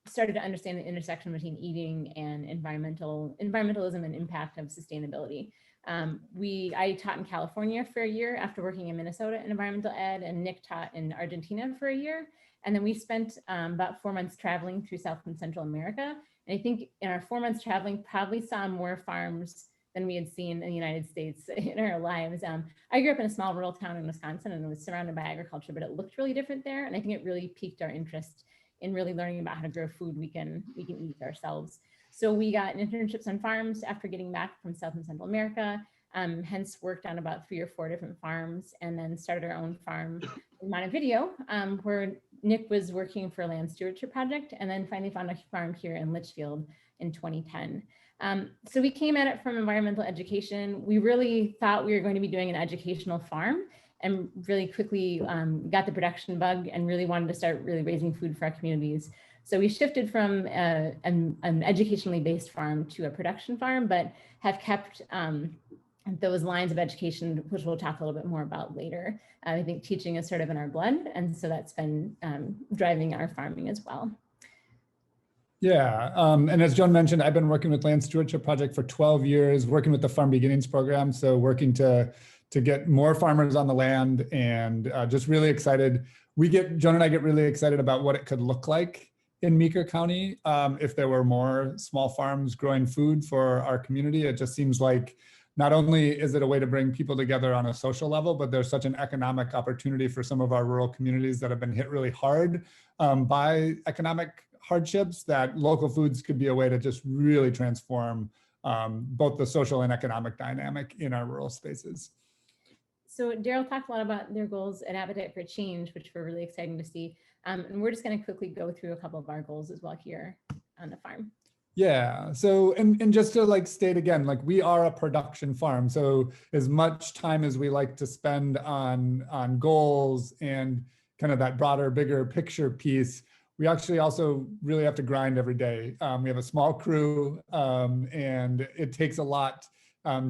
started to understand the intersection between eating and environmentalism and impact of sustainability. I taught in California for a year after working in Minnesota in environmental ed, and Nick taught in Argentina for a year. And then we spent about 4 months traveling through South and Central America. And I think in our 4 months traveling, probably saw more farms than we had seen in the United States in our lives. I grew up in a small rural town in Wisconsin and was surrounded by agriculture, but it looked really different there. And I think it really piqued our interest in really learning about how to grow food we can eat ourselves. So we got internships on farms after getting back from South and Central America, hence worked on about 3 or 4 different farms, and then started our own farm in Montevideo, where Nick was working for a land stewardship project, and then finally found a farm here in Litchfield in 2010. So we came at it from environmental education. We really thought we were going to be doing an educational farm. and really quickly got the production bug and really wanted to start really raising food for our communities. So we shifted from an educationally based farm to a production farm, but have kept those lines of education, which we'll talk a little bit more about later. I think teaching is sort of in our blood, and so that's been driving our farming as well. Yeah, and as Joan mentioned, I've been working with Land Stewardship Project for 12 years, working with the Farm Beginnings program. So working to get more farmers on the land, and just really excited. Joan and I get really excited about what it could look like in Meeker County if there were more small farms growing food for our community. It just seems like not only is it a way to bring people together on a social level, but there's such an economic opportunity for some of our rural communities that have been hit really hard by economic hardships, that local foods could be a way to just really transform both the social and economic dynamic in our rural spaces. So Daryl talked a lot about their goals at Appetite for Change, which we're really excited to see. And we're just going to quickly go through a couple of our goals as well here on the farm. Yeah, so and just to like state again, like we are a production farm. So as much time as we like to spend on goals and kind of that broader, bigger picture piece, we actually also really have to grind every day. We have a small crew, and it takes a lot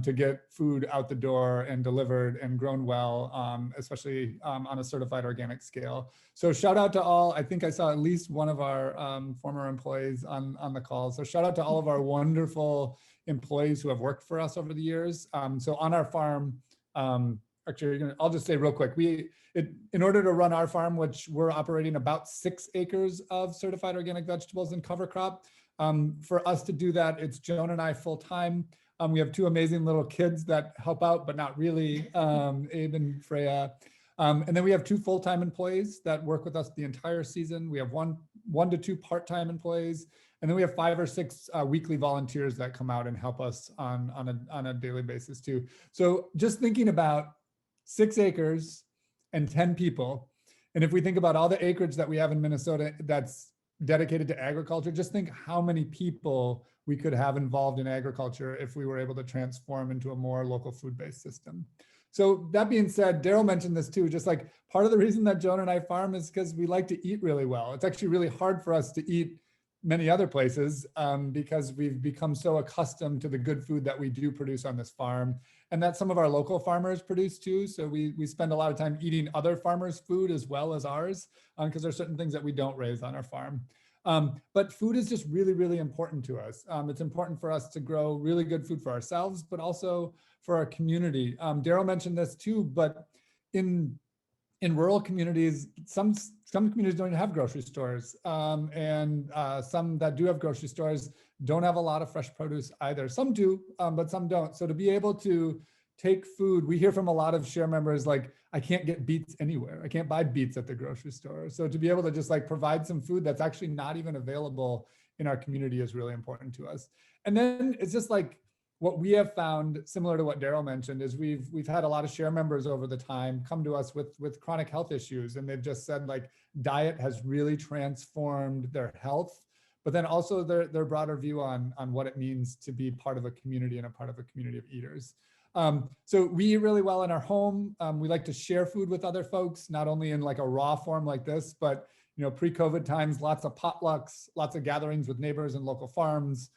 to get food out the door and delivered and grown well, especially on a certified organic scale. So shout out to all. I think I saw at least one of our former employees on the call. So shout out to all of our wonderful employees who have worked for us over the years. So on our farm, actually, I'll just say real quick, in order to run our farm, which we're operating about 6 acres of certified organic vegetables and cover crop, for us to do that, it's Joan and I full time. We have 2 amazing little kids that help out, but not really, Abe and Freya. And then we have 2 full-time employees that work with us the entire season. We have one to 2 part-time employees. And then we have 5 or 6 weekly volunteers that come out and help us on a daily basis too. So just thinking about 6 acres and 10 people. And if we think about all the acreage that we have in Minnesota that's dedicated to agriculture, just think how many people we could have involved in agriculture if we were able to transform into a more local food-based system. So that being said, Daryl mentioned this too, just like part of the reason that Joan and I farm is because we like to eat really well. It's actually really hard for us to eat many other places because we've become so accustomed to the good food that we do produce on this farm, and that some of our local farmers produce too. So we spend a lot of time eating other farmers' food as well as ours, because there's certain things that we don't raise on our farm. But food is just really, really important to us. It's important for us to grow really good food for ourselves, but also for our community. Daryl mentioned this too, but in rural communities, some communities don't even have grocery stores, and some that do have grocery stores don't have a lot of fresh produce either. Some do, but some don't. So to be able to take food, we hear from a lot of share members like, I can't get beets anywhere. I can't buy beets at the grocery store. So to be able to just like provide some food that's actually not even available in our community is really important to us. And then it's just like, what we have found, similar to what Daryl mentioned, is we've had a lot of share members over the time come to us with chronic health issues, and they've just said like diet has really transformed their health, but then also their broader view on what it means to be part of a community and a part of a community of eaters. So we eat really well in our home. We like to share food with other folks, not only in like a raw form like this, but pre-COVID times, lots of potlucks, lots of gatherings with neighbors and local farms.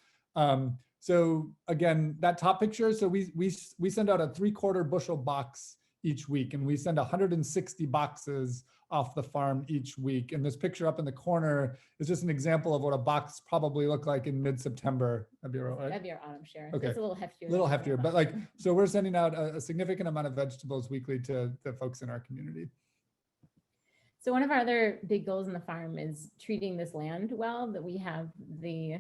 So again, that top picture, so we send out a 3/4 bushel box each week, and we send 160 boxes off the farm each week. And this picture up in the corner is just an example of what a box probably looked like in mid-September. That'd be right? That'd be our autumn share. Okay. It's a little heftier. A little heftier, but like, so we're sending out a significant amount of vegetables weekly to the folks in our community. So one of our other big goals in the farm is treating this land well, that we have the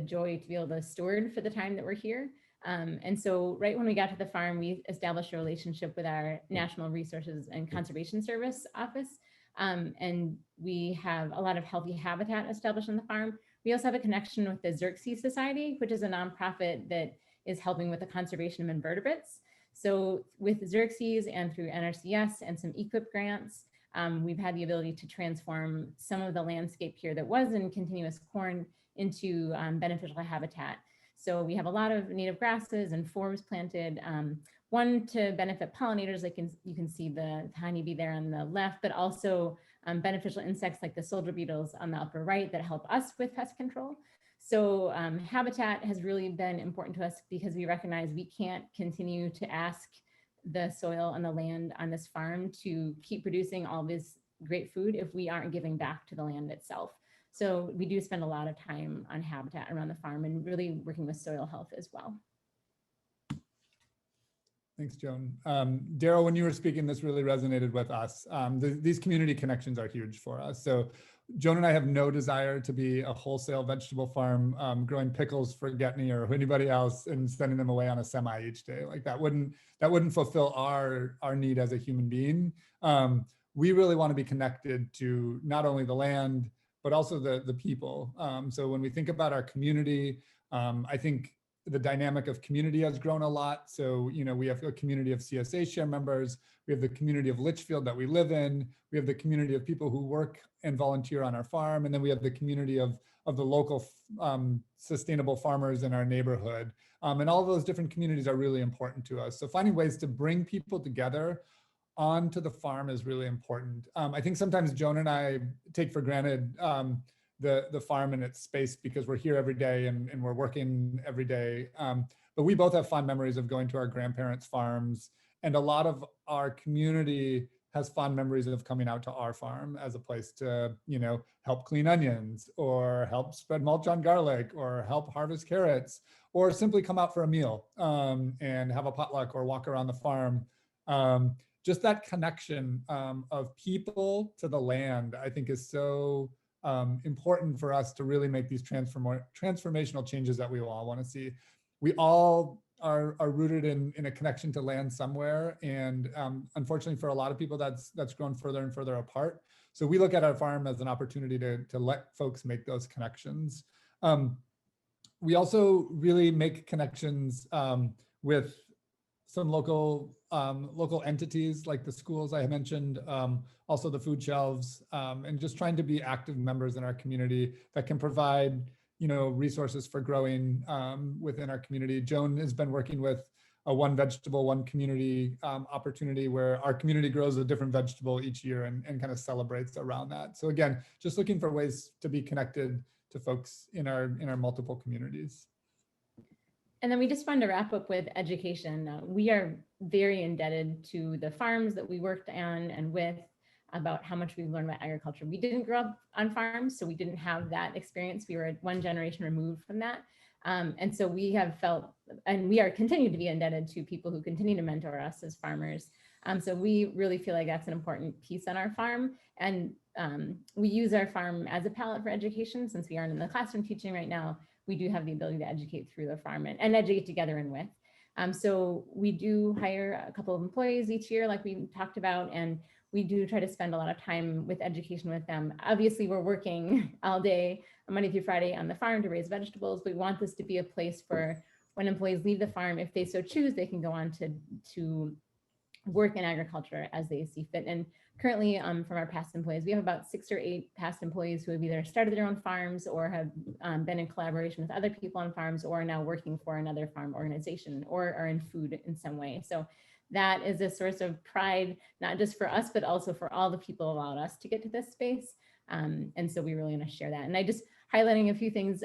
joy to be able to steward for the time that we're here. And so right when we got to the farm, we established a relationship with our National Resources and Conservation Service office. And we have a lot of healthy habitat established on the farm. We also have a connection with the Xerxes Society, which is a nonprofit that is helping with the conservation of invertebrates. So with Xerxes and through NRCS and some EQIP grants, we've had the ability to transform some of the landscape here that was in continuous corn into beneficial habitat. So we have a lot of native grasses and forbs planted. one to benefit pollinators, like you can see the honeybee there on the left, but also beneficial insects like the soldier beetles on the upper right that help us with pest control. So habitat has really been important to us because we recognize we can't continue to ask the soil and the land on this farm to keep producing all this great food if we aren't giving back to the land itself. So we do spend a lot of time on habitat around the farm and really working with soil health as well. Thanks, Joan. Daryl, when you were speaking, this really resonated with us. These community connections are huge for us. So Joan and I have no desire to be a wholesale vegetable farm growing pickles for Getney or anybody else and sending them away on a semi each day. Like that wouldn't fulfill our need as a human being. We really want to be connected to not only the land, but also the people. So when we think about our community, I think the dynamic of community has grown a lot. So, you know, we have a community of CSA share members, we have the community of Litchfield that we live in, we have the community of people who work and volunteer on our farm, and then we have the community of the local sustainable farmers in our neighborhood. And all of those different communities are really important to us. So finding ways to bring people together onto the farm is really important. I think sometimes Joan and I take for granted the farm and its space because we're here every day and we're working every day. But we both have fond memories of going to our grandparents' farms, and a lot of our community has fond memories of coming out to our farm as a place to, you know, help clean onions or help spread mulch on garlic or help harvest carrots or simply come out for a meal and have a potluck or walk around the farm. Just that connection of people to the land, I think, is so important for us to really make these transformational changes that we all want to see. We all are rooted in a connection to land somewhere, and unfortunately for a lot of people that's grown further and further apart. So we look at our farm as an opportunity to let folks make those connections. We also really make connections with some local entities like the schools I mentioned, also the food shelves, and just trying to be active members in our community that can provide, you know, resources for growing within our community. Joan has been working with a one vegetable, one community opportunity where our community grows a different vegetable each year and kind of celebrates around that. So again, just looking for ways to be connected to folks in our multiple communities. And then we just wanted to wrap up with education. We are very indebted to the farms that we worked on and with about how much we've learned about agriculture. We didn't grow up on farms, so we didn't have that experience. We were one generation removed from that. And so we have felt, and we are continuing to be indebted to people who continue to mentor us as farmers. So we really feel like that's an important piece on our farm. And we use our farm as a palette for education. Since we aren't in the classroom teaching right now, we do have the ability to educate through the farm and educate together and with. So we do hire a couple of employees each year, like we talked about, and we do try to spend a lot of time with education with them. Obviously, we're working all day, Monday through Friday on the farm to raise vegetables. We want this to be a place for when employees leave the farm, if they so choose, they can go on to work in agriculture as they see fit. And currently, from our past employees, we have about 6 or 8 past employees who have either started their own farms or have been in collaboration with other people on farms or are now working for another farm organization or are in food in some way. So that is a source of pride, not just for us, but also for all the people who allowed us to get to this space. And so we really want to share that. And I just highlighting a few things.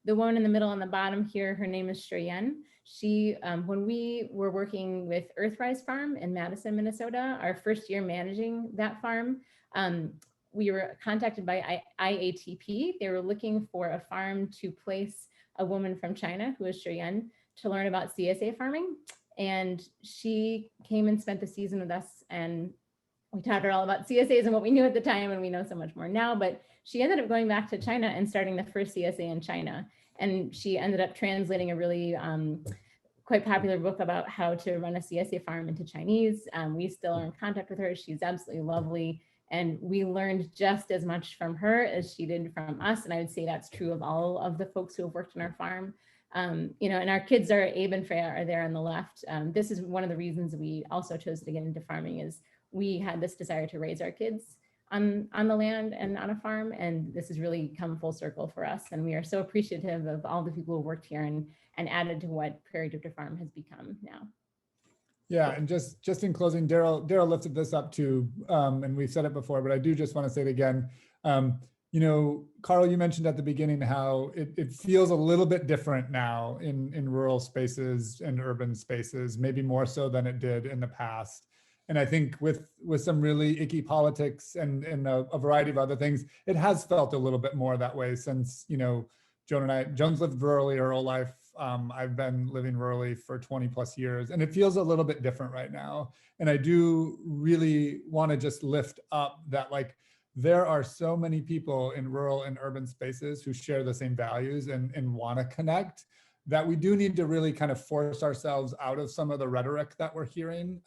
The one in the middle on the bottom here, her name is Shreyan. She, when we were working with Earthrise Farm in Madison, Minnesota, our first year managing that farm, we were contacted by IATP. They were looking for a farm to place a woman from China, who is Shreyan, to learn about CSA farming. And she came and spent the season with us, and we taught her all about CSAs and what we knew at the time, and we know so much more now. But she ended up going back to China and starting the first CSA in China. And she ended up translating a really quite popular book about how to run a CSA farm into Chinese. We still are in contact with her. She's absolutely lovely. And we learned just as much from her as she did from us. And I would say that's true of all of the folks who have worked in our farm. You know, and our kids are, Abe and Freya are there on the left. This is one of the reasons we also chose to get into farming, is we had this desire to raise our kids on the land and on a farm. And this has really come full circle for us. And we are so appreciative of all the people who worked here and added to what Prairie Drifter Farm has become now. Yeah, and just in closing, Daryl lifted this up too, and we've said it before, but I do just want to say it again. You know, Carl, you mentioned at the beginning how it feels a little bit different now in rural spaces and urban spaces, maybe more so than it did in the past. And I think with some really icky politics and a variety of other things, it has felt a little bit more that way since, you know, Joan's lived rurally her whole life. I've been living rurally for 20 plus years, and it feels a little bit different right now. And I do really want to just lift up that, like, there are so many people in rural and urban spaces who share the same values and want to connect, that we do need to really kind of force ourselves out of some of the rhetoric that we're hearing.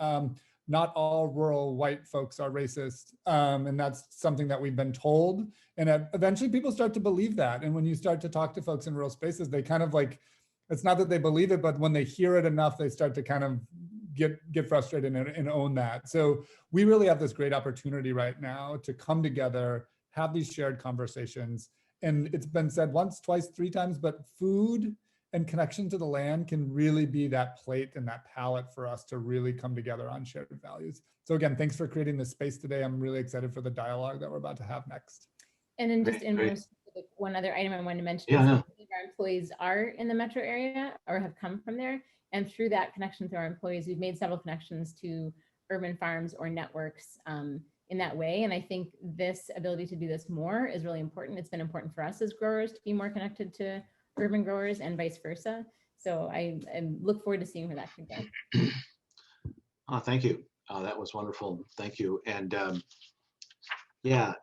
Not all rural white folks are racist, and that's something that we've been told. And eventually people start to believe that. And when you start to talk to folks in rural spaces, they kind of like, it's not that they believe it, but when they hear it enough, they start to kind of get frustrated and own that. So we really have this great opportunity right now to come together, have these shared conversations. And it's been said once, twice, three times, but food and connection to the land can really be that plate and that palette for us to really come together on shared values. So again, thanks for creating this space today. I'm really excited for the dialogue that we're about to have next. And then just Great, in great. more specific, one other item I wanted to mention Yeah, is yeah. that many of our employees are in the metro area or have come from there. And through that connection through our employees, we've made several connections to urban farms or networks in that way. And I think this ability to do this more is really important. It's been important for us as growers to be more connected to urban growers and vice versa. So I look forward to seeing where that can go. Oh, thank you. That was wonderful. Thank you. And yeah,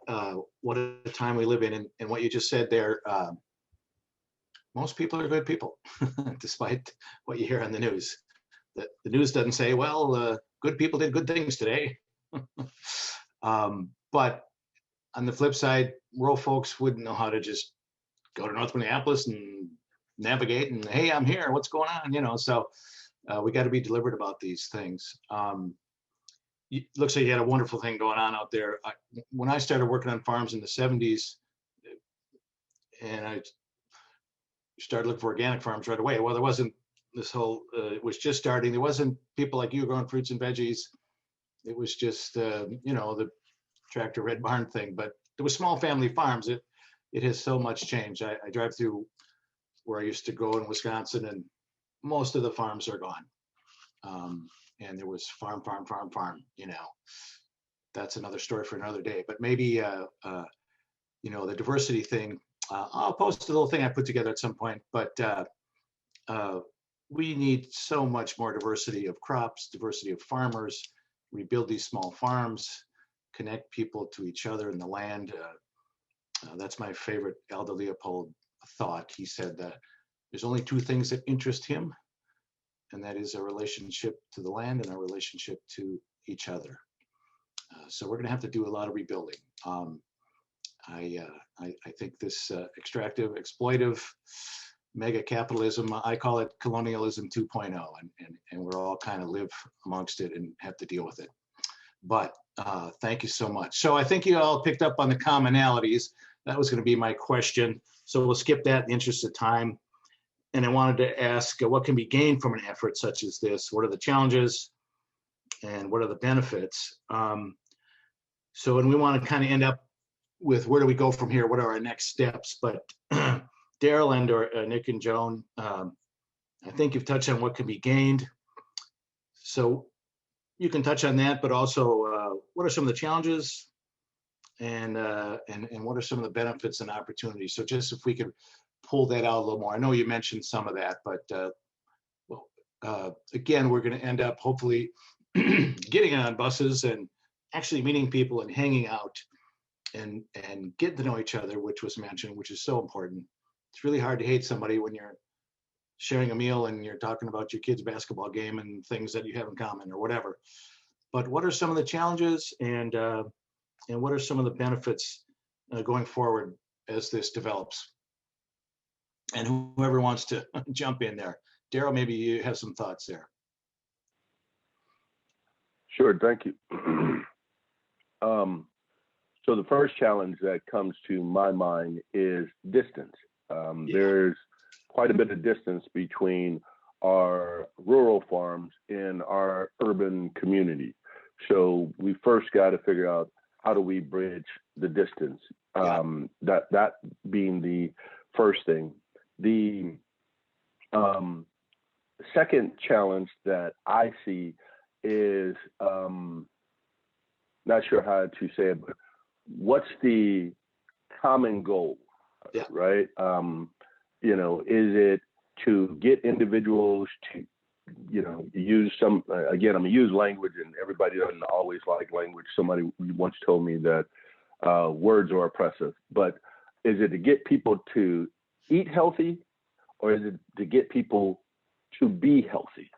what a time we live in. And what you just said there, most people are good people, despite what you hear on the news. The news doesn't say, well, good people did good things today. But on the flip side, rural folks wouldn't know how to just go to North Minneapolis and navigate and, hey, I'm here, what's going on? You know, so we got to be deliberate about these things. Looks like you had a wonderful thing going on out there. When I started working on farms in the 70s, and I started looking for organic farms right away. Well, there wasn't this whole, it was just starting. There wasn't people like you growing fruits and veggies. It was just, you know, the tractor red barn thing, but there was small family farms. It has so much changed. I drive through where I used to go in Wisconsin, and most of the farms are gone. And there was farm, you know. That's another story for another day. But maybe, you know, the diversity thing, I'll post a little thing I put together at some point, but we need so much more diversity of crops, diversity of farmers, rebuild these small farms, connect people to each other in the land. That's my favorite Aldo Leopold thought. He said that there's only two things that interest him, and that is a relationship to the land and a relationship to each other. So we're going to have to do a lot of rebuilding. I think this extractive, exploitive, mega capitalism, I call it colonialism 2.0, and we're all kind of live amongst it and have to deal with it. But thank you so much. So I think you all picked up on the commonalities. That was going to be my question. So we'll skip that in the interest of time. And I wanted to ask, what can be gained from an effort such as this? What are the challenges and what are the benefits? So, and we want to kind of end up with, where do we go from here? What are our next steps? But Daryl and or Nick and Joan, I think you've touched on what can be gained. So you can touch on that, but also what are some of the challenges and what are some of the benefits and opportunities? So just if we could pull that out a little more. I know you mentioned some of that, but again, we're going to end up hopefully getting on buses and actually meeting people and hanging out and getting to know each other, which was mentioned, which is so important. It's really hard to hate somebody when you're sharing a meal and you're talking about your kid's basketball game and things that you have in common or whatever. But what are some of the challenges and what are some of the benefits going forward as this develops? And whoever wants to jump in there. Daryl, maybe you have some thoughts there. Sure, thank you. So the first challenge that comes to my mind is distance. There's quite a bit of distance between are rural farms in our urban community. So we first got to figure out how do we bridge the distance. That being the first thing. The second challenge that I see is not sure how to say it, but what's the common goal, right? You know, is it to get individuals to, you know, use some, again, I'm gonna use language, and everybody doesn't always like language. Somebody once told me that words are oppressive, but is it to get people to eat healthy, or is it to get people to be healthy?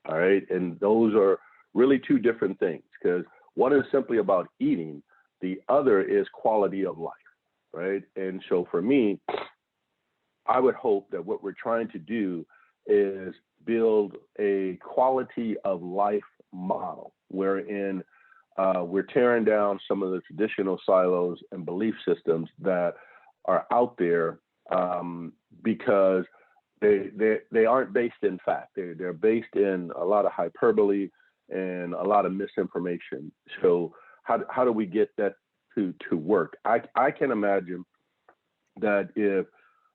All right, and those are really two different things, because one is simply about eating, the other is quality of life, right? And so for me, I would hope that what we're trying to do is build a quality of life model wherein we're tearing down some of the traditional silos and belief systems that are out there, because they aren't based in fact. They're based in a lot of hyperbole and a lot of misinformation. So how do we get that to work? I can imagine that if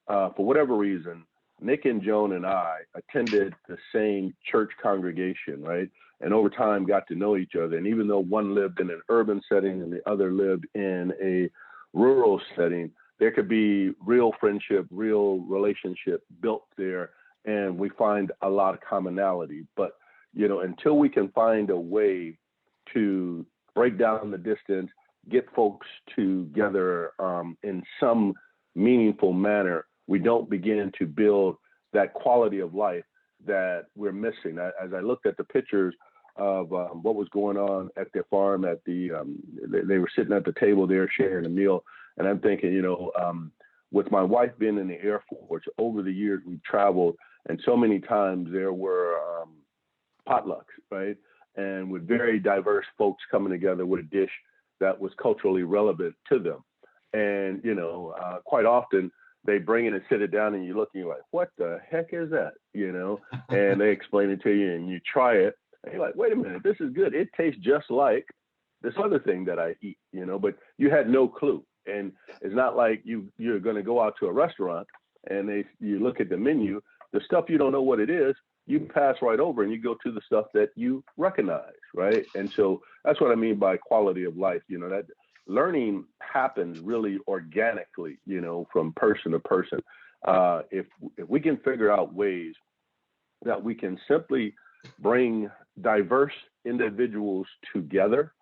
for whatever reason Nick and Joan and I attended the same church congregation, right? And over time got to know each other. And even though one lived in an urban setting and the other lived in a rural setting, there could be real friendship, real relationship built there. And we find a lot of commonality. But, you know, until we can find a way to break down the distance, get folks together in some meaningful manner, we don't begin to build that quality of life that we're missing. As I looked at the pictures of what was going on at their farm, at the they were sitting at the table there sharing a meal, and I'm thinking, you know, with my wife being in the Air Force, over the years we've traveled, and so many times there were potlucks, right? And with very diverse folks coming together with a dish that was culturally relevant to them. And, you know, quite often they bring it and sit it down and you look and you're like, what the heck is that? You know, and they explain it to you and you try it and you're like, wait a minute, this is good. It tastes just like this other thing that I eat, you know, but you had no clue. And it's not like you're going to go out to a restaurant and you look at the menu, the stuff you don't know what it is, you pass right over and you go to the stuff that you recognize, right? And so that's what I mean by quality of life, you know, that learning happens really organically, you know, from person to person. If we can figure out ways that we can simply bring diverse individuals together,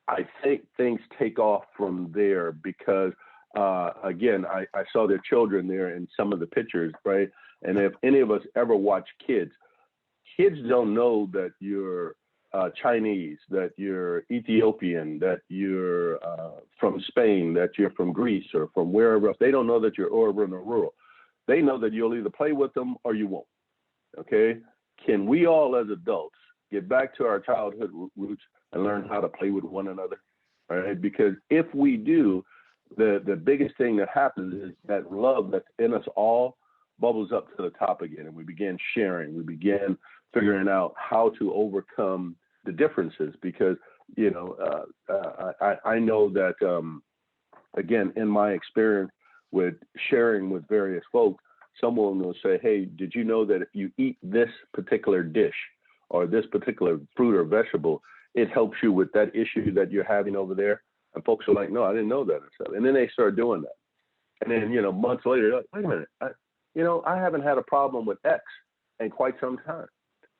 I think things take off from there, because again, I saw their children there in some of the pictures, right? And if any of us ever watch kids don't know that you're Chinese, that you're Ethiopian, that you're from Spain, that you're from Greece or from wherever else. They don't know that you're urban or rural. They know that you'll either play with them or you won't. Okay? Can we all as adults get back to our childhood roots and learn how to play with one another? All right? Because if we do, the biggest thing that happens is that love that's in us all bubbles up to the top again, and we begin sharing. We begin figuring out how to overcome the differences, because, you know, I know that, again, in my experience with sharing with various folks, someone will say, hey, did you know that if you eat this particular dish or this particular fruit or vegetable, it helps you with that issue that you're having over there? And folks are like, no, I didn't know that. And stuff. And then they start doing that. And then, you know, months later, they're like, wait a minute, I haven't had a problem with X in quite some time.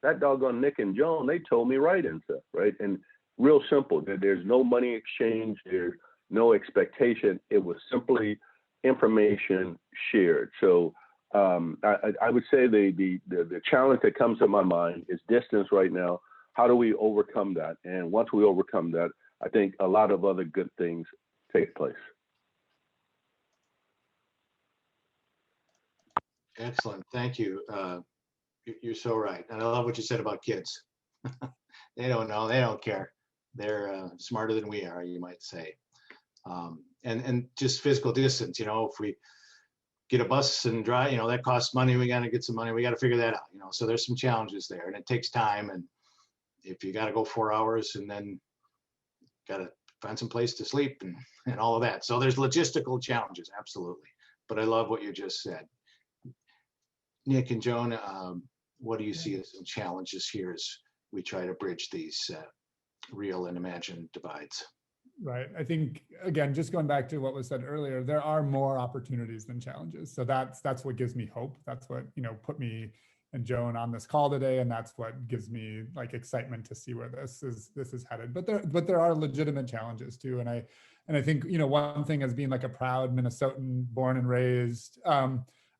That doggone Nick and Joan, they told me right and stuff, right? And real simple. There's no money exchange. There's no expectation. It was simply information shared. So I would say the challenge that comes to my mind is distance right now. How do we overcome that? And once we overcome that, I think a lot of other good things take place. Excellent. Thank you. You're so right. And I love what you said about kids. They don't know. They don't care. They're smarter than we are, you might say. And just physical distance, you know, if we get a bus and drive, that costs money. We got to get some money. We got to figure that out, so there's some challenges there, and it takes time. And if you got to go 4 hours and then got to find some place to sleep and all of that. So there's logistical challenges, absolutely. But I love what you just said. Nick and Joan, what do you see as some challenges here as we try to bridge these real and imagined divides? Right. I think, again, just going back to what was said earlier, there are more opportunities than challenges. So that's what gives me hope. That's what, put me and Joan on this call today. And that's what gives me like excitement to see where this is headed. But there are legitimate challenges too. And I think, one thing as being like a proud Minnesotan, born and raised,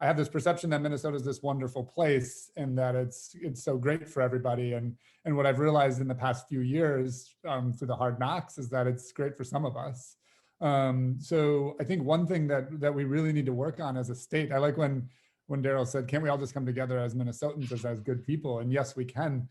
I have this perception that Minnesota is this wonderful place and that it's so great for everybody. And what I've realized in the past few years through the hard knocks is that it's great for some of us. So I think one thing that we really need to work on as a state, I like when Daryl said, can't we all just come together as Minnesotans, as good people? And yes, we can.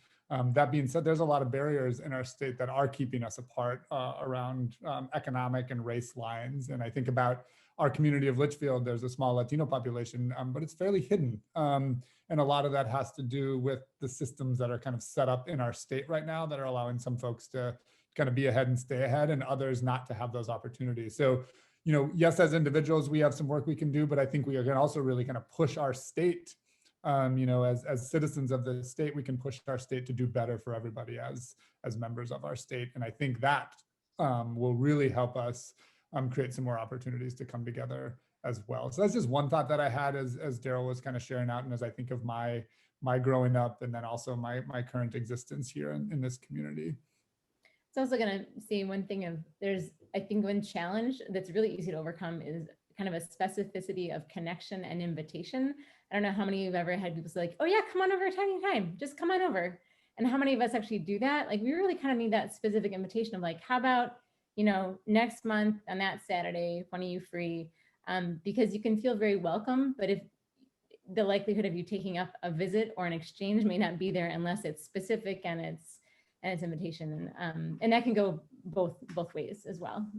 That being said, there's a lot of barriers in our state that are keeping us apart around economic and race lines. And I think about our community of Litchfield, there's a small Latino population, but it's fairly hidden. And a lot of that has to do with the systems that are kind of set up in our state right now that are allowing some folks to kind of be ahead and stay ahead and others not to have those opportunities. So, yes, as individuals, we have some work we can do, but I think we can also really kind of push our state, as citizens of the state, we can push our state to do better for everybody as members of our state. And I think that will really help us create some more opportunities to come together as well. So that's just one thought that I had as Daryl was kind of sharing out, and as I think of my growing up, and then also my current existence here in this community. It's also going to say one thing of I think one challenge that's really easy to overcome is kind of a specificity of connection and invitation. I don't know how many of you have ever had people say like, oh yeah, come on over anytime, just come on over. And how many of us actually do that? Like we really kind of need that specific invitation of like, how about, next month on that Saturday, when are you free? Because you can feel very welcome, but if the likelihood of you taking up a visit or an exchange may not be there unless it's specific and it's invitation, and that can go both ways as well.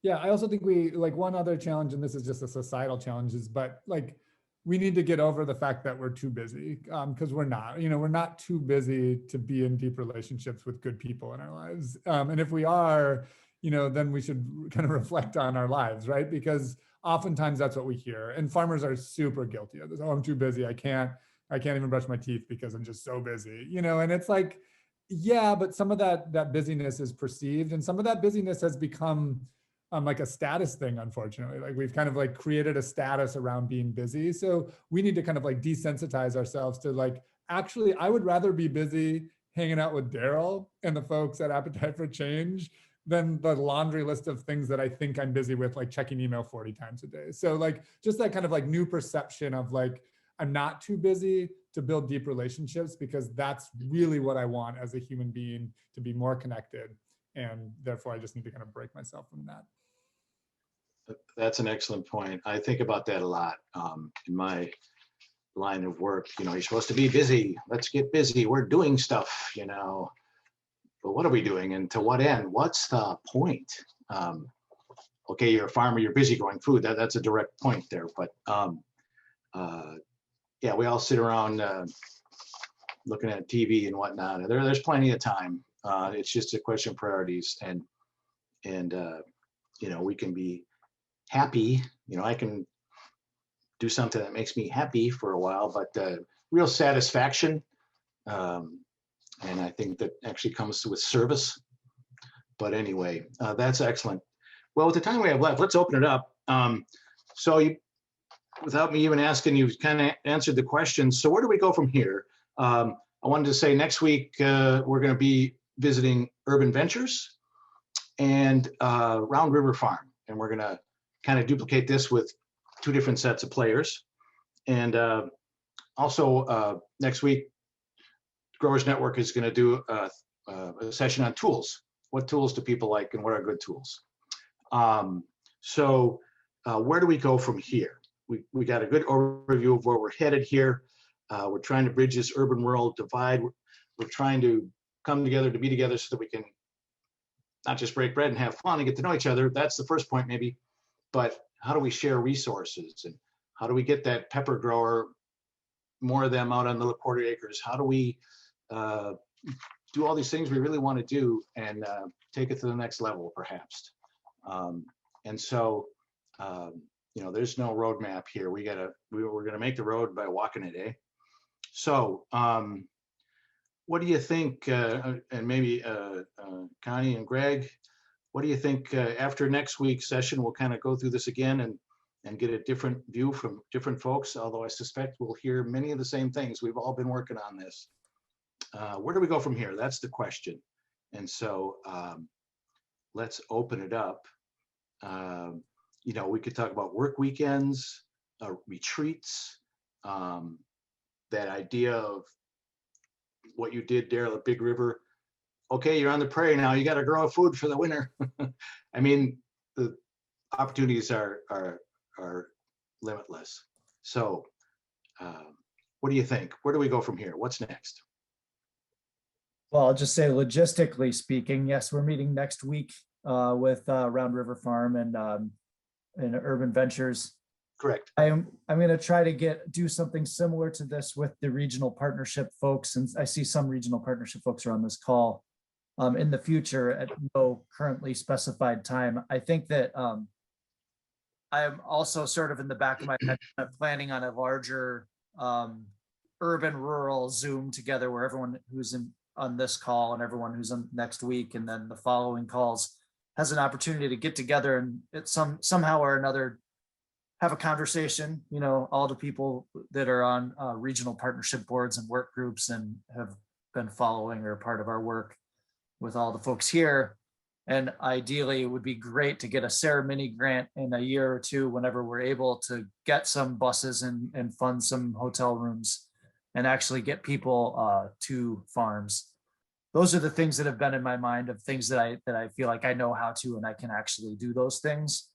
Yeah, I also think we like one other challenge, and this is just a societal challenge, but like we need to get over the fact that we're too busy, because we're not. We're not too busy to be in deep relationships with good people in our lives. And if we are, then we should kind of reflect on our lives, right? Because oftentimes that's what we hear, and farmers are super guilty of this. Oh, I'm too busy. I can't even brush my teeth because I'm just so busy. And it's like, yeah, but some of that busyness is perceived, and some of that busyness has become like a status thing, unfortunately. Like we've kind of like created a status around being busy. So we need to kind of like desensitize ourselves to like, actually, I would rather be busy hanging out with Daryl and the folks at Appetite for Change than the laundry list of things that I think I'm busy with, like checking email 40 times a day. So like just that kind of like new perception of like, I'm not too busy to build deep relationships, because that's really what I want as a human being, to be more connected. And therefore I just need to kind of break myself from that. That's an excellent point. I think about that a lot in my line of work. You're supposed to be busy. Let's get busy. We're doing stuff, but what are we doing and to what end? What's the point? Okay, you're a farmer, you're busy growing food. That's a direct point there. But yeah, we all sit around looking at TV and whatnot. There's plenty of time. It's just a question of priorities, and we can be happy. I can do something that makes me happy for a while, but real satisfaction, and I think that actually comes with service. But anyway, that's excellent. Well, with the time we have left, let's open it up. So without me even asking, you kind of answered the question. So where do we go from here? I wanted to say next week we're going to be visiting Urban Ventures and Round River Farm, and we're going to kind of duplicate this with two different sets of players. And also next week, Growers Network is going to do a session on tools. What tools do people like, and what are good tools? So where do we go from here? We got a good overview of where we're headed here. We're trying to bridge this urban-rural divide. We're trying to come together to be together so that we can not just break bread and have fun and get to know each other. That's the first point, maybe. But how do we share resources, and How do we get that pepper grower, more of them out on the quarter acres? How do we do all these things we really want to do and take it to the next level, perhaps? And so, you know, there's no roadmap here. We're gonna make the road by walking it, eh? So, what do you think? And maybe Connie and Greg, what do you think after next week's session? We'll kind of go through this again and get a different view from different folks. Although I suspect we'll hear many of the same things. We've all been working on this. Where do we go from here? That's the question. And so let's open it up. You know, we could talk about work weekends, retreats, that idea of what you did, Daryl, at Big River. Okay, you're on the prairie now. You got to grow food for the winter. I mean, the opportunities are limitless. So, what do you think? Where do we go from here? What's next? Well, I'll just say logistically speaking, yes, we're meeting next week with Round River Farm and Urban Ventures. Correct. I'm going to try to do something similar to this with the regional partnership folks, and I see some regional partnership folks are on this call in the future at no currently specified time. I think that I'm also sort of in the back of my head planning on a larger urban rural Zoom together where everyone who's on this call and everyone who's on next week and then the following calls has an opportunity to get together and somehow or another have a conversation, you know, all the people that are on regional partnership boards and work groups and have been following or part of our work with all the folks here. And ideally, it would be great to get a Sarah Mini grant in a year or two whenever we're able to get some buses and fund some hotel rooms and actually get people to farms. Those are the things that have been in my mind of things that I feel like I know how to and I can actually do those things.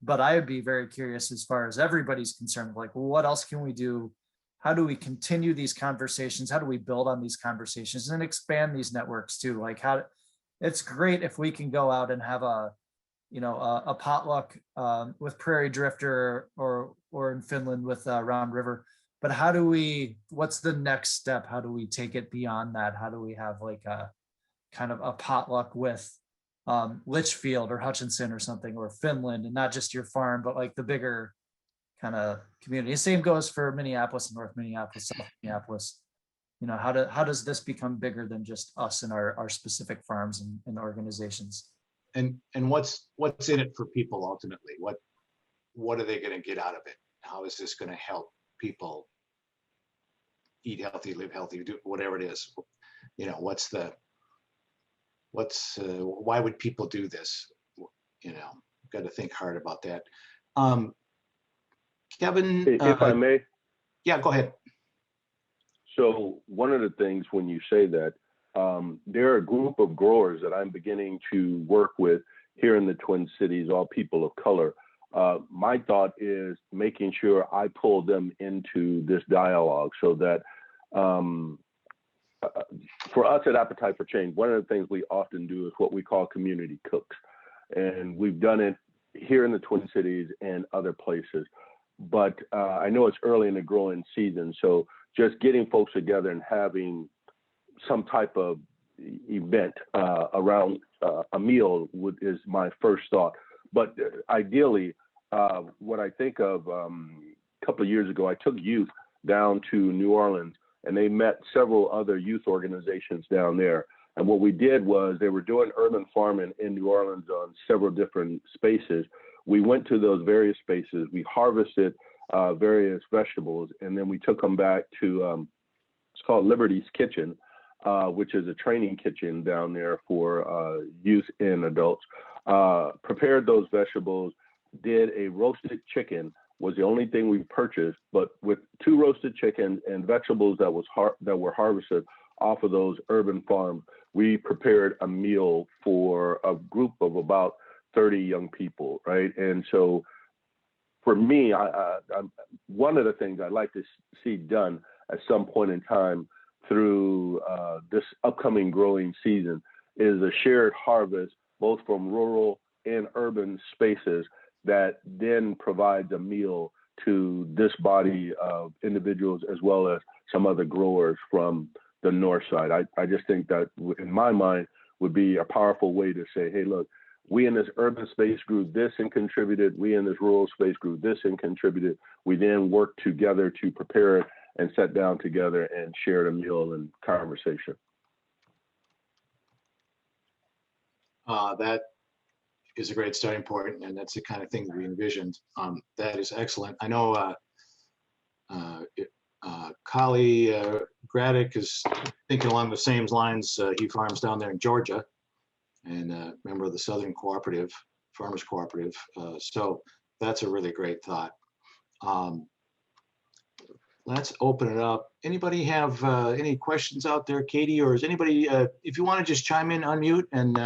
But I would be very curious as far as everybody's concerned, like, well, what else can we do? How do we continue these conversations? How do we build on these conversations and expand these networks too? Like it's great if we can go out and have a potluck with Prairie Drifter or in Finland with Round River. But what's the next step? How do we take it beyond that? How do we have like a kind of a potluck with Litchfield or Hutchinson or something, or Finland, and not just your farm, but like the bigger kind of community. Same goes for Minneapolis and North Minneapolis, South Minneapolis. You know, how does this become bigger than just us and our specific farms and organizations? And what's in it for people ultimately? What are they going to get out of it? How is this going to help people eat healthy, live healthy, do whatever it is? You know, why would people do this? You know, got to think hard about that. Kevin, if I may. Yeah, go ahead. So one of the things when you say that, there are a group of growers that I'm beginning to work with here in the Twin Cities, all people of color. My thought is making sure I pull them into this dialogue so that for us at Appetite for Change, one of the things we often do is what we call community cooks. And we've done it here in the Twin Cities and other places. But I know it's early in the growing season, so just getting folks together and having some type of event around a meal is my first thought. But ideally, what I think of a couple of years ago, I took youth down to New Orleans, and they met several other youth organizations down there. And what we did was they were doing urban farming in New Orleans on several different spaces. We went to those various spaces, we harvested various vegetables, and then we took them back to, it's called Liberty's Kitchen, which is a training kitchen down there for youth and adults. Prepared those vegetables, did a roasted chicken, was the only thing we purchased, but with 2 roasted chickens and vegetables that were harvested off of those urban farms, we prepared a meal for a group of about 30 young people, right? And so for me, one of the things I'd like to see done at some point in time through this upcoming growing season is a shared harvest, both from rural and urban spaces, that then provides a meal to this body of individuals as well as some other growers from the north side. I just think that in my mind would be a powerful way to say, hey, look, we in this urban space grew this and contributed. We in this rural space grew this and contributed. We then worked together to prepare it and sat down together and shared a meal and conversation. That is a great starting point, and that's the kind of thing we envisioned. That is excellent. I know Kali Gradick is thinking along the same lines. He farms down there in Georgia, and a member of the Southern Cooperative, Farmers Cooperative. So that's a really great thought. Let's open it up. Anybody have any questions out there, Katie, or is anybody, if you want to just chime in, unmute, and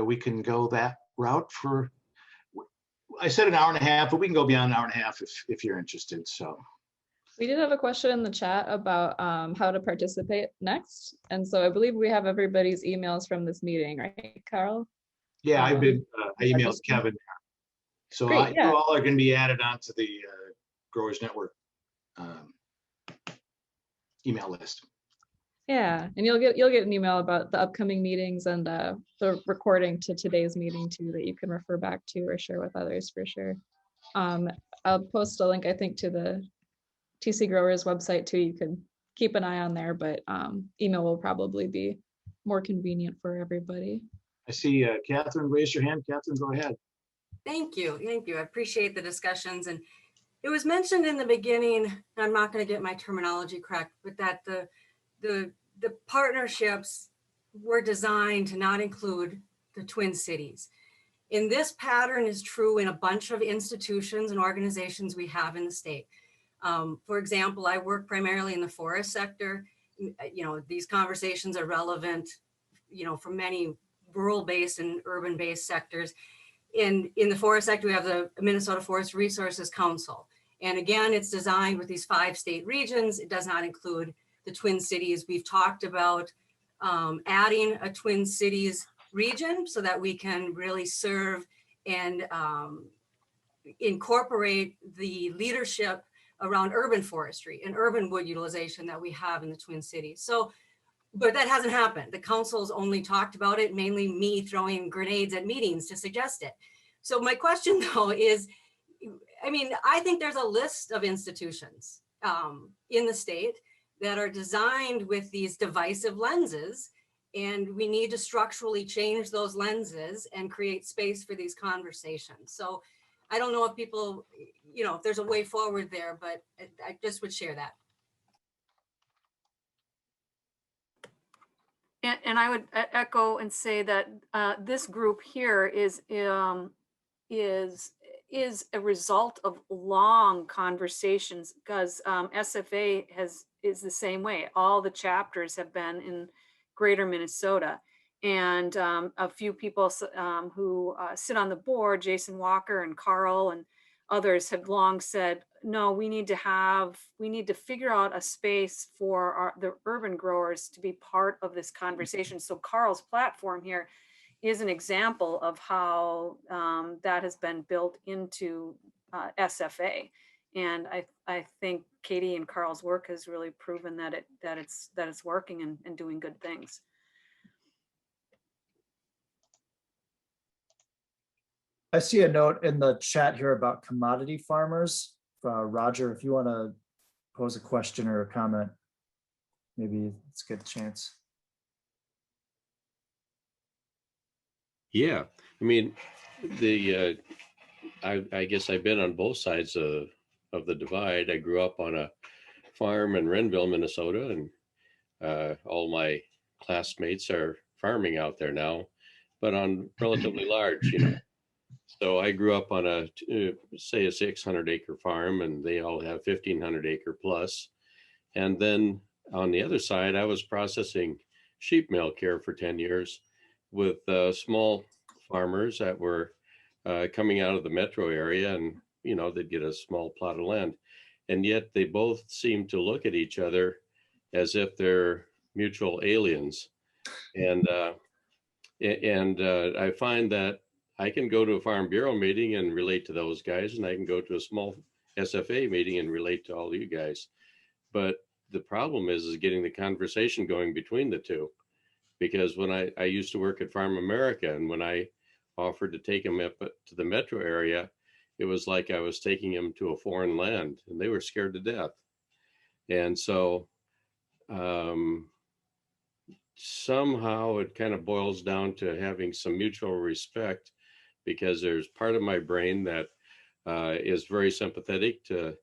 we can go that route for, I said an hour and a half, but we can go beyond an hour and a half if you're interested, so. We did have a question in the chat about how to participate next. And so I believe we have everybody's emails from this meeting, right, Carl? Yeah, I emailed Kevin. So Great, yeah. you all are going to be added onto the Growers Network email list. Yeah, and you'll get an email about the upcoming meetings and the recording to today's meeting too that you can refer back to or share with others for sure. I'll post a link, I think, to the TC Growers website too. You can keep an eye on there, but email will probably be more convenient for everybody. I see Catherine, raise your hand. Catherine, go ahead. Thank you. Thank you. I appreciate the discussions. And it was mentioned in the beginning, and I'm not going to get my terminology correct, but that the partnerships were designed to not include the Twin Cities. And this pattern is true in a bunch of institutions and organizations we have in the state. For example, I work primarily in the forest sector. You know, these conversations are relevant, you know, for many rural-based and urban-based sectors. In the forest sector, we have the Minnesota Forest Resources Council. And again, it's designed with these 5 state regions. It does not include the Twin Cities. We've talked about adding a Twin Cities region so that we can really serve and incorporate the leadership around urban forestry and urban wood utilization that we have in the Twin Cities. So, but that hasn't happened. The council's only talked about it, mainly me throwing grenades at meetings to suggest it. So my question though is, I mean, I think there's a list of institutions in the state that are designed with these divisive lenses, and we need to structurally change those lenses and create space for these conversations. So I don't know if people, you know, if there's a way forward there, but I just would share that. And I would echo and say that this group here is a result of long conversations, because SFA is the same way. All the chapters have been in greater Minnesota, and a few people who sit on the board, Jason Walker and Carl and others, have long said, no, we need to figure out a space for the urban growers to be part of this conversation. So Carl's platform here is an example of how that has been built into SFA. And I think Katie and Carl's work has really proven that it's working and doing good things. I see a note in the chat here about commodity farmers. Roger, if you want to pose a question or a comment, maybe it's a good chance. Yeah, I mean, I guess I've been on both sides of the divide. I grew up on a farm in Renville, Minnesota, and all my classmates are farming out there now, but on relatively large, you know. So I grew up on say a 600-acre farm, and they all have 1,500-acre plus. And then on the other side, I was processing sheep milk here for 10 years with small farmers that were coming out of the metro area, and, you know, they'd get a small plot of land. And yet they both seem to look at each other as if they're mutual aliens. And I find that I can go to a Farm Bureau meeting and relate to those guys, and I can go to a small SFA meeting and relate to all you guys. But the problem is getting the conversation going between the two. Because when I used to work at Farm America, and when I offered to take them up to the metro area, it was like I was taking them to a foreign land, and they were scared to death. And so somehow it kind of boils down to having some mutual respect, because there's part of my brain that is very sympathetic to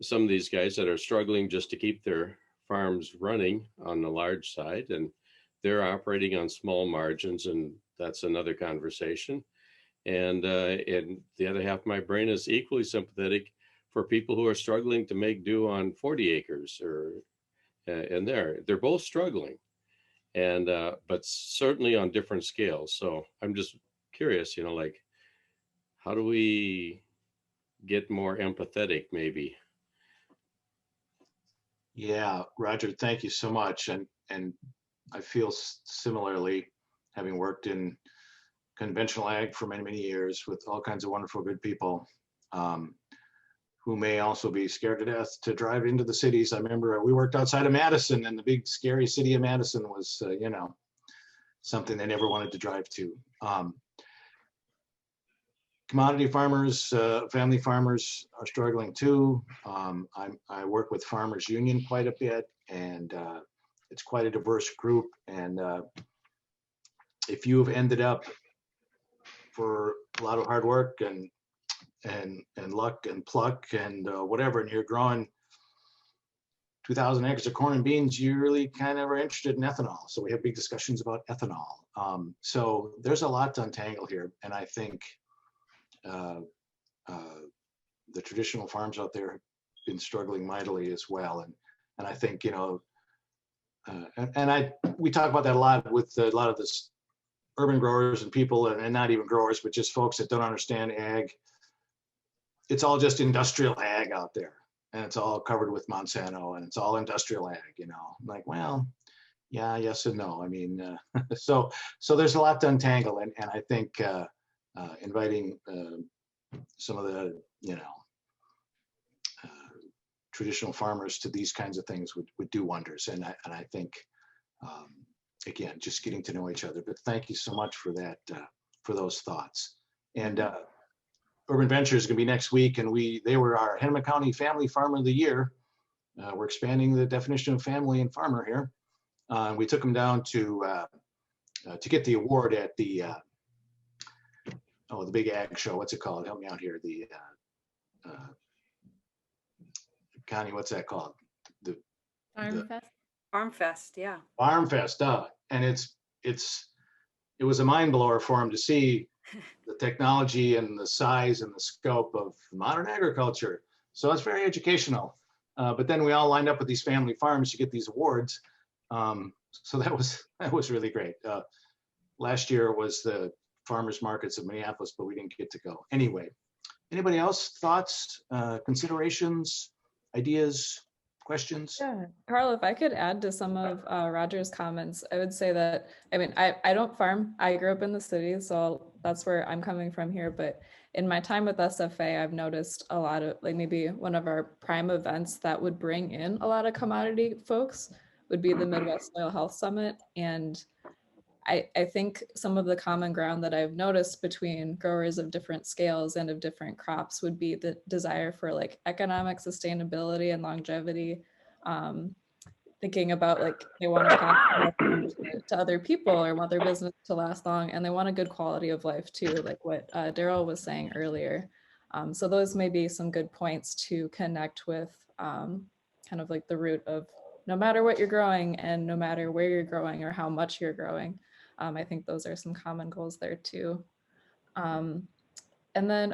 some of these guys that are struggling just to keep their farms running on the large side, and they're operating on small margins, and that's another conversation. And the other half of my brain is equally sympathetic for people who are struggling to make do on 40 acres or and they're both struggling, and but certainly on different scales. So I'm just curious, like, how do we get more empathetic maybe? Yeah, Roger, thank you so much. And I feel similarly, having worked in conventional ag for many, many years with all kinds of wonderful, good people who may also be scared to death to drive into the cities. I remember we worked outside of Madison, and the big scary city of Madison was, something they never wanted to drive to. Commodity farmers, family farmers are struggling too. I work with Farmers Union quite a bit, and it's quite a diverse group. And if you have ended up for a lot of hard work and luck and pluck and whatever, and you're growing 2,000 acres of corn and beans, you really kind of are interested in ethanol. So we have big discussions about ethanol. So there's a lot to untangle here, and I think the traditional farms out there have been struggling mightily as well. And I think, we talk about that a lot with a lot of this urban growers and people, and not even growers, but just folks that don't understand ag. It's all just industrial ag out there, and it's all covered with Monsanto, and it's all industrial ag, like, well, yeah, yes and no. I mean, so there's a lot to untangle, and I think inviting some of the traditional farmers to these kinds of things would do wonders. And I think again, just getting to know each other. But thank you so much for that, for those thoughts. And Urban Ventures is going to be next week, and they were our Hennepin County Family Farmer of the Year. We're expanding the definition of family and farmer here. We took them down to get the award at the big ag show. What's it called? Help me out here. The Connie, what's that called? Farm Fest. Farm Fest, yeah. Farm Fest, and it was a mind blower for him to see the technology and the size and the scope of modern agriculture. So it's very educational. But then we all lined up with these family farms to get these awards. So that was really great. Last year was the farmers markets of Minneapolis, but we didn't get to go. Anyway, anybody else? Thoughts, considerations, ideas, questions? Yeah, Carl, if I could add to some of Roger's comments, I would say that, I don't farm. I grew up in the city, so that's where I'm coming from here. But in my time with SFA, I've noticed a lot of, maybe one of our prime events that would bring in a lot of commodity folks would be the Midwest Soil Health Summit. And I think some of the common ground that I've noticed between growers of different scales and of different crops would be the desire for economic sustainability and longevity, thinking about they want to pass to other people or want their business to last long, and they want a good quality of life too, like what Daryl was saying earlier. So those may be some good points to connect with, kind of the root of no matter what you're growing and no matter where you're growing or how much you're growing. I think those are some common goals there too. And then,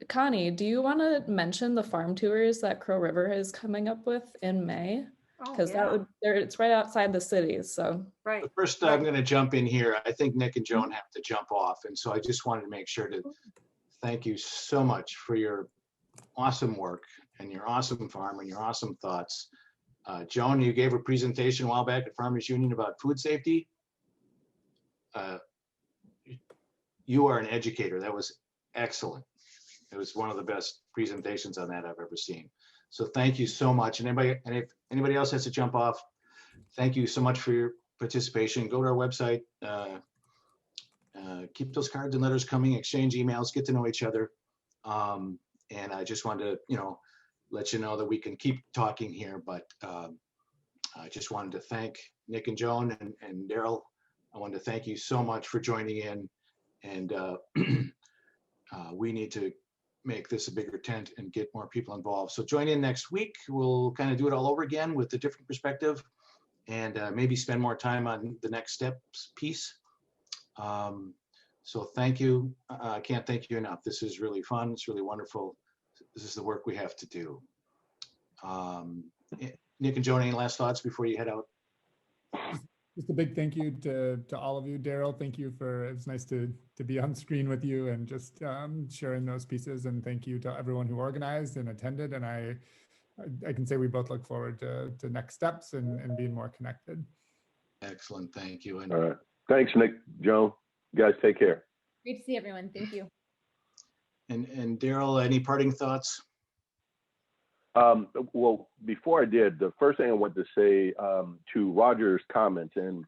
Connie, do you want to mention the farm tours that Crow River is coming up with in May? Because it's right outside the city. So right. First, I'm going to jump in here. I think Nick and Joan have to jump off, and so I just wanted to make sure to thank you so much for your awesome work and your awesome farm and your awesome thoughts. Joan, you gave a presentation a while back at Farmers Union about food safety. you are an educator. That was excellent. It was one of the best presentations on that I've ever seen. So thank you so much. And if anybody else has to jump off, thank you so much for your participation. Go to our website, keep those cards and letters coming, exchange emails, get to know each other. And I just wanted to, let you know that we can keep talking here, but I just wanted to thank Nick and Joan and Daryl. I wanted to thank you so much for joining in, and we need to make this a bigger tent and get more people involved. So join in next week. We'll kind of do it all over again with a different perspective, and maybe spend more time on the next steps piece. So thank you. I can't thank you enough. This is really fun. It's really wonderful. This is the work we have to do. Nick and Joan, any last thoughts before you head out? Just a big thank you to all of you. Daryl, thank you it's nice to be on screen with you and just sharing those pieces. And thank you to everyone who organized and attended. And I can say we both look forward to next steps and being more connected. Excellent, thank you. And all right, thanks, Nick, Joan. You guys take care. Great to see everyone. Thank you. And Daryl, any parting thoughts? Well, before I did, the first thing I want to say to Roger's comment, and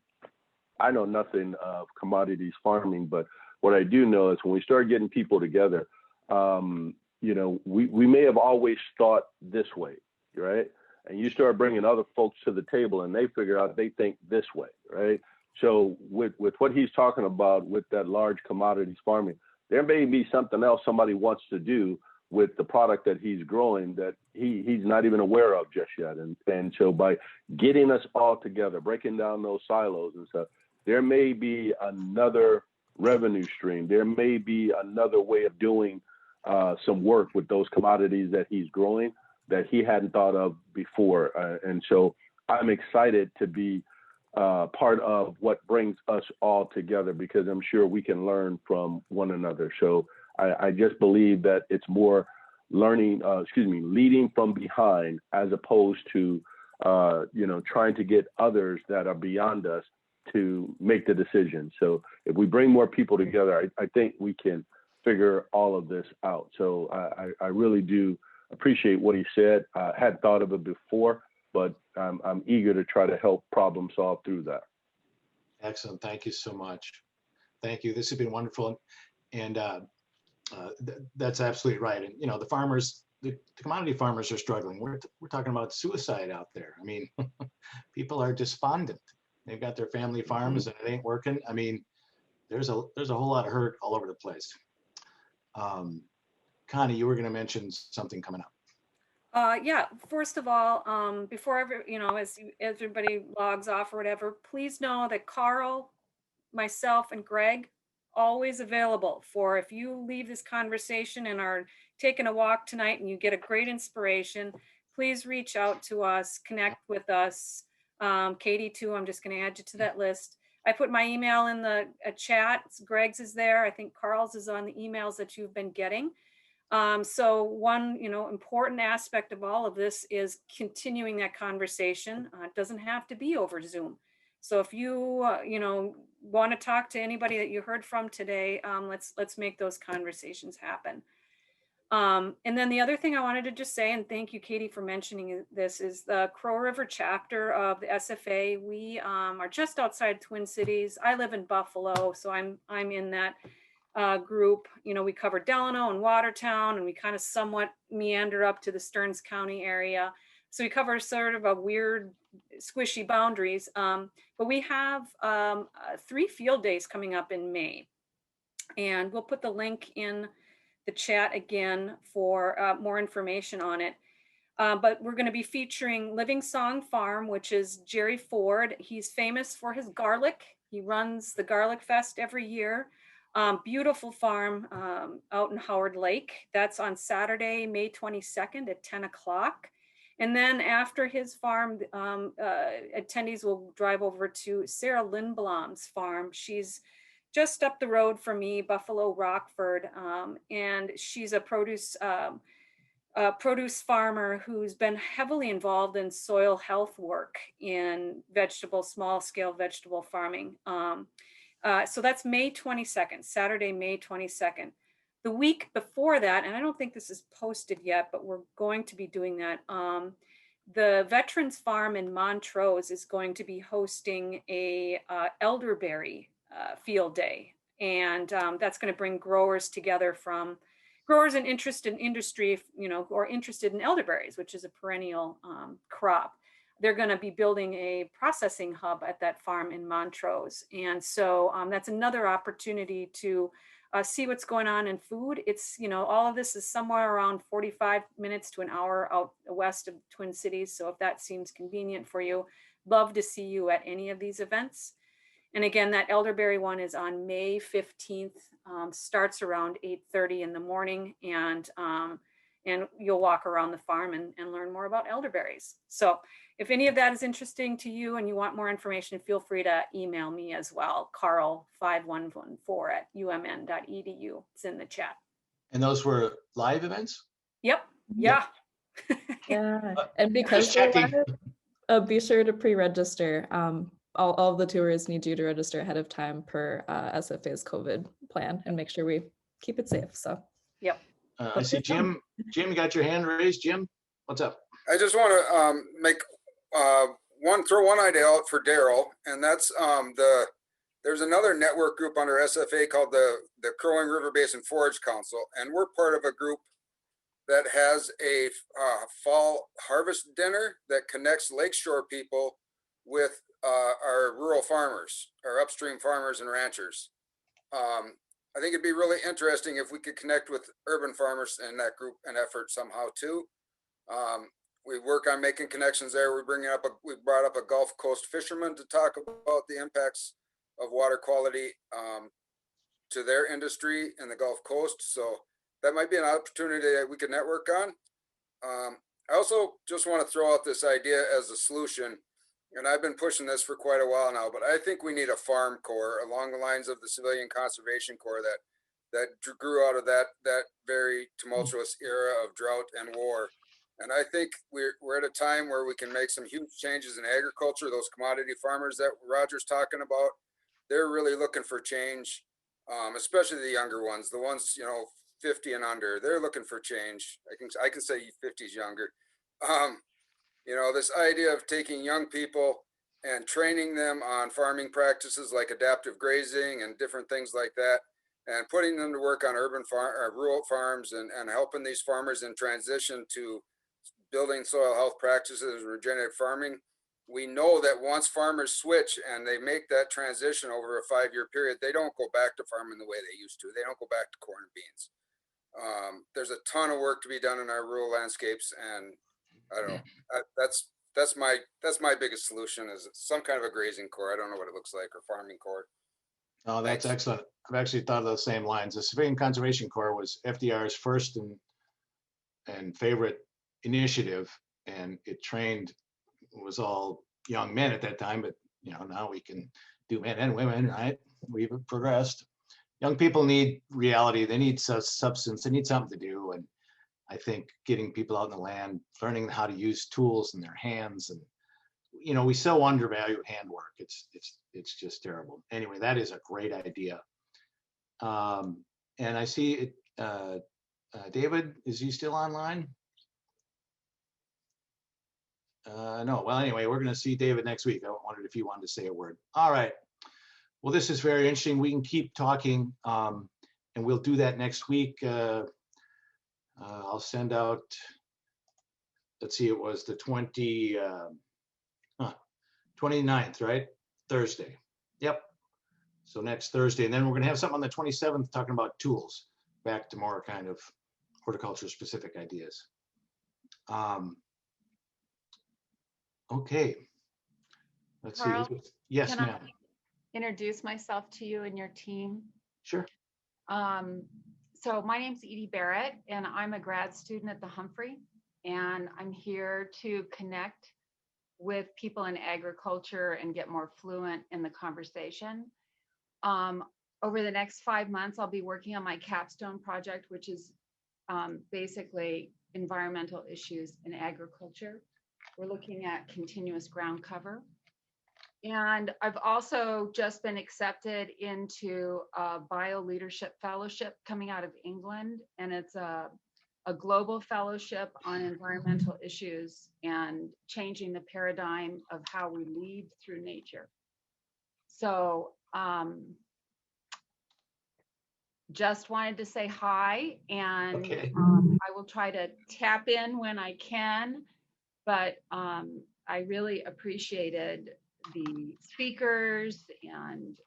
I know nothing of commodities farming, but what I do know is when we start getting people together, we may have always thought this way, right? And you start bringing other folks to the table and they figure out they think this way, right? So with what he's talking about with that large commodities farming, there may be something else somebody wants to do with the product that he's growing that he's not even aware of just yet. And so by getting us all together, breaking down those silos and stuff, there may be another revenue stream. There may be another way of doing some work with those commodities that he's growing that he hadn't thought of before. And so I'm excited to be part of what brings us all together, because I'm sure we can learn from one another. So I just believe that it's more leading from behind as opposed to, trying to get others that are beyond us to make the decision. So if we bring more people together, I think we can figure all of this out. So I really do appreciate what he said. I hadn't thought of it before, but I'm eager to try to help problem solve through that. Excellent. Thank you so much. Thank you. This has been wonderful. And that's absolutely right. And, the farmers, the commodity farmers are struggling. We're talking about suicide out there. I mean, people are despondent. They've got their family farms and it ain't working. I mean, there's a whole lot of hurt all over the place. Connie, you were going to mention something coming up. Yeah, first of all, before as everybody logs off or whatever, please know that Carl, myself, and Greg always available for if you leave this conversation and are taking a walk tonight and you get a great inspiration, please reach out to us, connect with us. Katie too, I'm just going to add you to that list. I put my email in the chat. Greg's is there. I think Carl's is on the emails that you've been getting. So one, important aspect of all of this is continuing that conversation. It doesn't have to be over Zoom. So if you, want to talk to anybody that you heard from today, let's make those conversations happen. And then the other thing I wanted to just say, and thank you, Katie, for mentioning this, is the Crow River chapter of the SFA. We are just outside Twin Cities. I live in Buffalo, so I'm in that group. We cover Delano and Watertown, and we kind of somewhat meander up to the Stearns County area. So we cover sort of a weird, squishy boundaries. But we have 3 field days coming up in May. And we'll put the link in the chat again for more information on it. But we're going to be featuring Living Song Farm, which is Jerry Ford. He's famous for his garlic. He runs the Garlic Fest every year. Beautiful farm out in Howard Lake. That's on Saturday, May 22nd at 10 o'clock. And then after his farm, attendees will drive over to Sarah Lindblom's farm. She's just up the road from me, Buffalo Rockford, and she's a produce farmer who's been heavily involved in soil health work in small scale vegetable farming. So that's May 22nd, Saturday, May 22nd. The week before that, and I don't think this is posted yet, but we're going to be doing that. The Veterans Farm in Montrose is going to be hosting a elderberry field day. And that's going to bring growers together, from growers and interested in industry, you know, who are interested in elderberries, which is a perennial crop. They're going to be building a processing hub at that farm in Montrose. And so that's another opportunity to see what's going on in food. It's, you know, all of this is somewhere around 45 minutes to an hour out west of Twin Cities. So if that seems convenient for you, love to see you at any of these events. And again, that elderberry one is on May 15th, starts around 8:30 in the morning, and you'll walk around the farm and learn more about elderberries. So if any of that is interesting to you and you want more information, feel free to email me as well, carl5114@umn.edu. It's in the chat. And those were live events? Yep. Yeah. Yeah, and because Just they're checking. live, be sure to pre-register. All of the tours need you to register ahead of time per SFA's COVID plan, and make sure we keep it safe. So, yep. I see Jim. Jim, you got your hand raised. Jim, what's up? I just want to throw one idea out for Daryl, and that's there's another network group under SFA called the Crow Wing River Basin Forage Council, and we're part of a group that has a fall harvest dinner that connects lakeshore people with our rural farmers, our upstream farmers and ranchers. I think it'd be really interesting if we could connect with urban farmers in that group and effort somehow too. We work on making connections there. We brought up a Gulf Coast fisherman to talk about the impacts of water quality to their industry in the Gulf Coast. So that might be an opportunity that we could network on. I also just want to throw out this idea as a solution, and I've been pushing this for quite a while now, but I think we need a farm corps along the lines of the Civilian Conservation Corps that grew out of that very tumultuous era of drought and war. And I think we're at a time where we can make some huge changes in agriculture. Those commodity farmers that Roger's talking about, they're really looking for change, especially the younger ones, the ones, 50 and under. They're looking for change. I can say 50 is younger. This idea of taking young people and training them on farming practices like adaptive grazing and different things like that, and putting them to work on rural farms and helping these farmers in transition to building soil health practices and regenerative farming. We know that once farmers switch and they make that transition over a 5-year period, they don't go back to farming the way they used to. They don't go back to corn and beans. There's a ton of work to be done in our rural landscapes, and I don't know. That's my biggest solution, is some kind of a grazing corps. I don't know what it looks like, or farming corps. Oh, that's excellent. I've actually thought of those same lines. The Civilian Conservation Corps was FDR's first and favorite initiative, and it was all young men at that time, but now we can do men and women, right? We've progressed. Young people need reality. They need substance. They need something to do. And I think getting people out in the land, learning how to use tools in their hands, and we so undervalue handwork. It's just terrible. Anyway, that is a great idea. And I see it. David, is he still online? No. Well, anyway, we're going to see David next week. I wondered if he wanted to say a word. All right. Well, this is very interesting. We can keep talking, and we'll do that next week. I'll send out, let's see, it was the 29th, right? Thursday. Yep. So next Thursday. And then we're going to have something on the 27th talking about tools, back to more kind of horticulture specific ideas. Okay. Let's Carl, see. Yes, can I ma'am. introduce myself to you and your team? Sure. So my name's Edie Barrett, and I'm a grad student at the Humphrey, and I'm here to connect with people in agriculture and get more fluent in the conversation. Over the next 5 months, I'll be working on my capstone project, which is basically environmental issues in agriculture. We're looking at continuous ground cover. And I've also just been accepted into a bio leadership fellowship coming out of England. And it's a global fellowship on environmental issues and changing the paradigm of how we lead through nature. So just wanted to say hi, and Okay. I will try to tap in when I can, but I really appreciated the speakers, and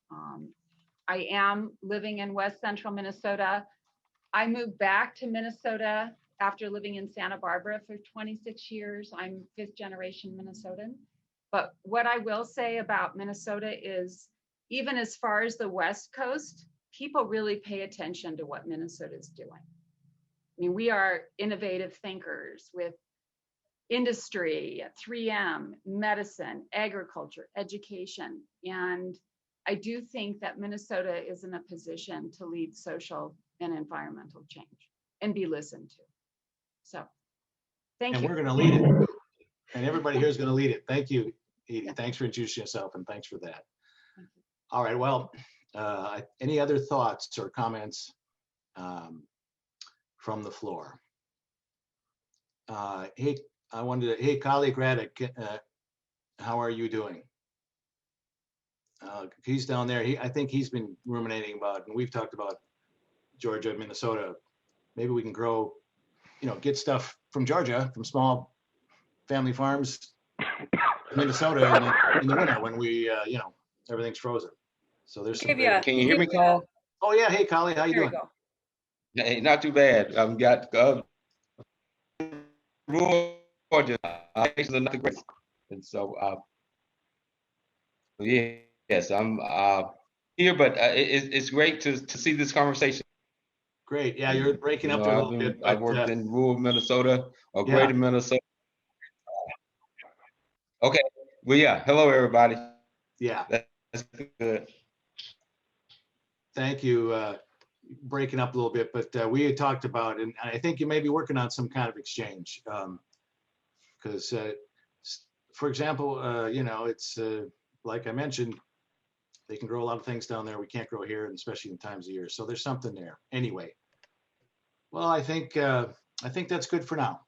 I am living in West Central Minnesota. I moved back to Minnesota after living in Santa Barbara for 26 years. I'm 5th generation Minnesotan. But what I will say about Minnesota is, even as far as the West Coast, people really pay attention to what Minnesota is doing. I mean, we are innovative thinkers with industry, 3M, medicine, agriculture, education. And I do think that Minnesota is in a position to lead social and environmental change and be listened to. So thank And you. we're going to lead it. And everybody here is going to lead it. Thank you, Edie. Thanks for introducing yourself, and thanks for that. All right. Well, any other thoughts or comments from the floor? Hey, I wanted to, hey, colleague Raddick, how are you doing? He's down there. I think he's been ruminating about, and we've talked about Georgia, Minnesota. Maybe we can grow, get stuff from Georgia, from small family farms in Minnesota in the winter when we, everything's frozen. So there's some. Can you hear me, Carl? Oh yeah. Hey, Collie, how you doing? Hey, not too bad. I've got rural Georgia. Is not great, and so yes, I'm here, but it's great to see this conversation. Great. Yeah, you're breaking up there a little bit. I've worked in rural Minnesota or greater Minnesota. Okay. Well, yeah. Hello, everybody. Yeah. That's good. Thank you. Breaking up a little bit, but we had talked about, and I think you may be working on some kind of exchange. Because, for example, it's like I mentioned, they can grow a lot of things down there we can't grow here, and especially in times of year. So there's something there. Anyway, well, I think that's good for now.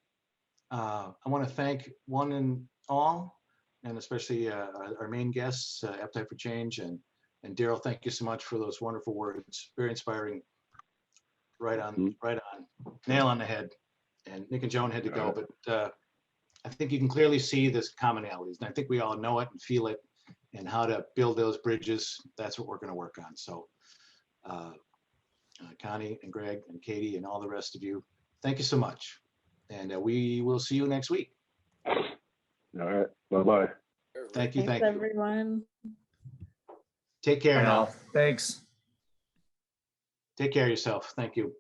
I want to thank one and all, and especially our main guests, Appetite for Change, and Daryl. Thank you so much for those wonderful words. Very inspiring. Right on, nail on the head. And Nick and Joan had to go, but I think you can clearly see this commonalities, and I think we all know it and feel it, and how to build those bridges. That's what we're going to work on. So Connie and Greg and Katie and all the rest of you, thank you so much. And we will see you next week. All right. Bye-bye. Thank you. Thanks, everyone. Take care now. Thanks. Take care of yourself. Thank you.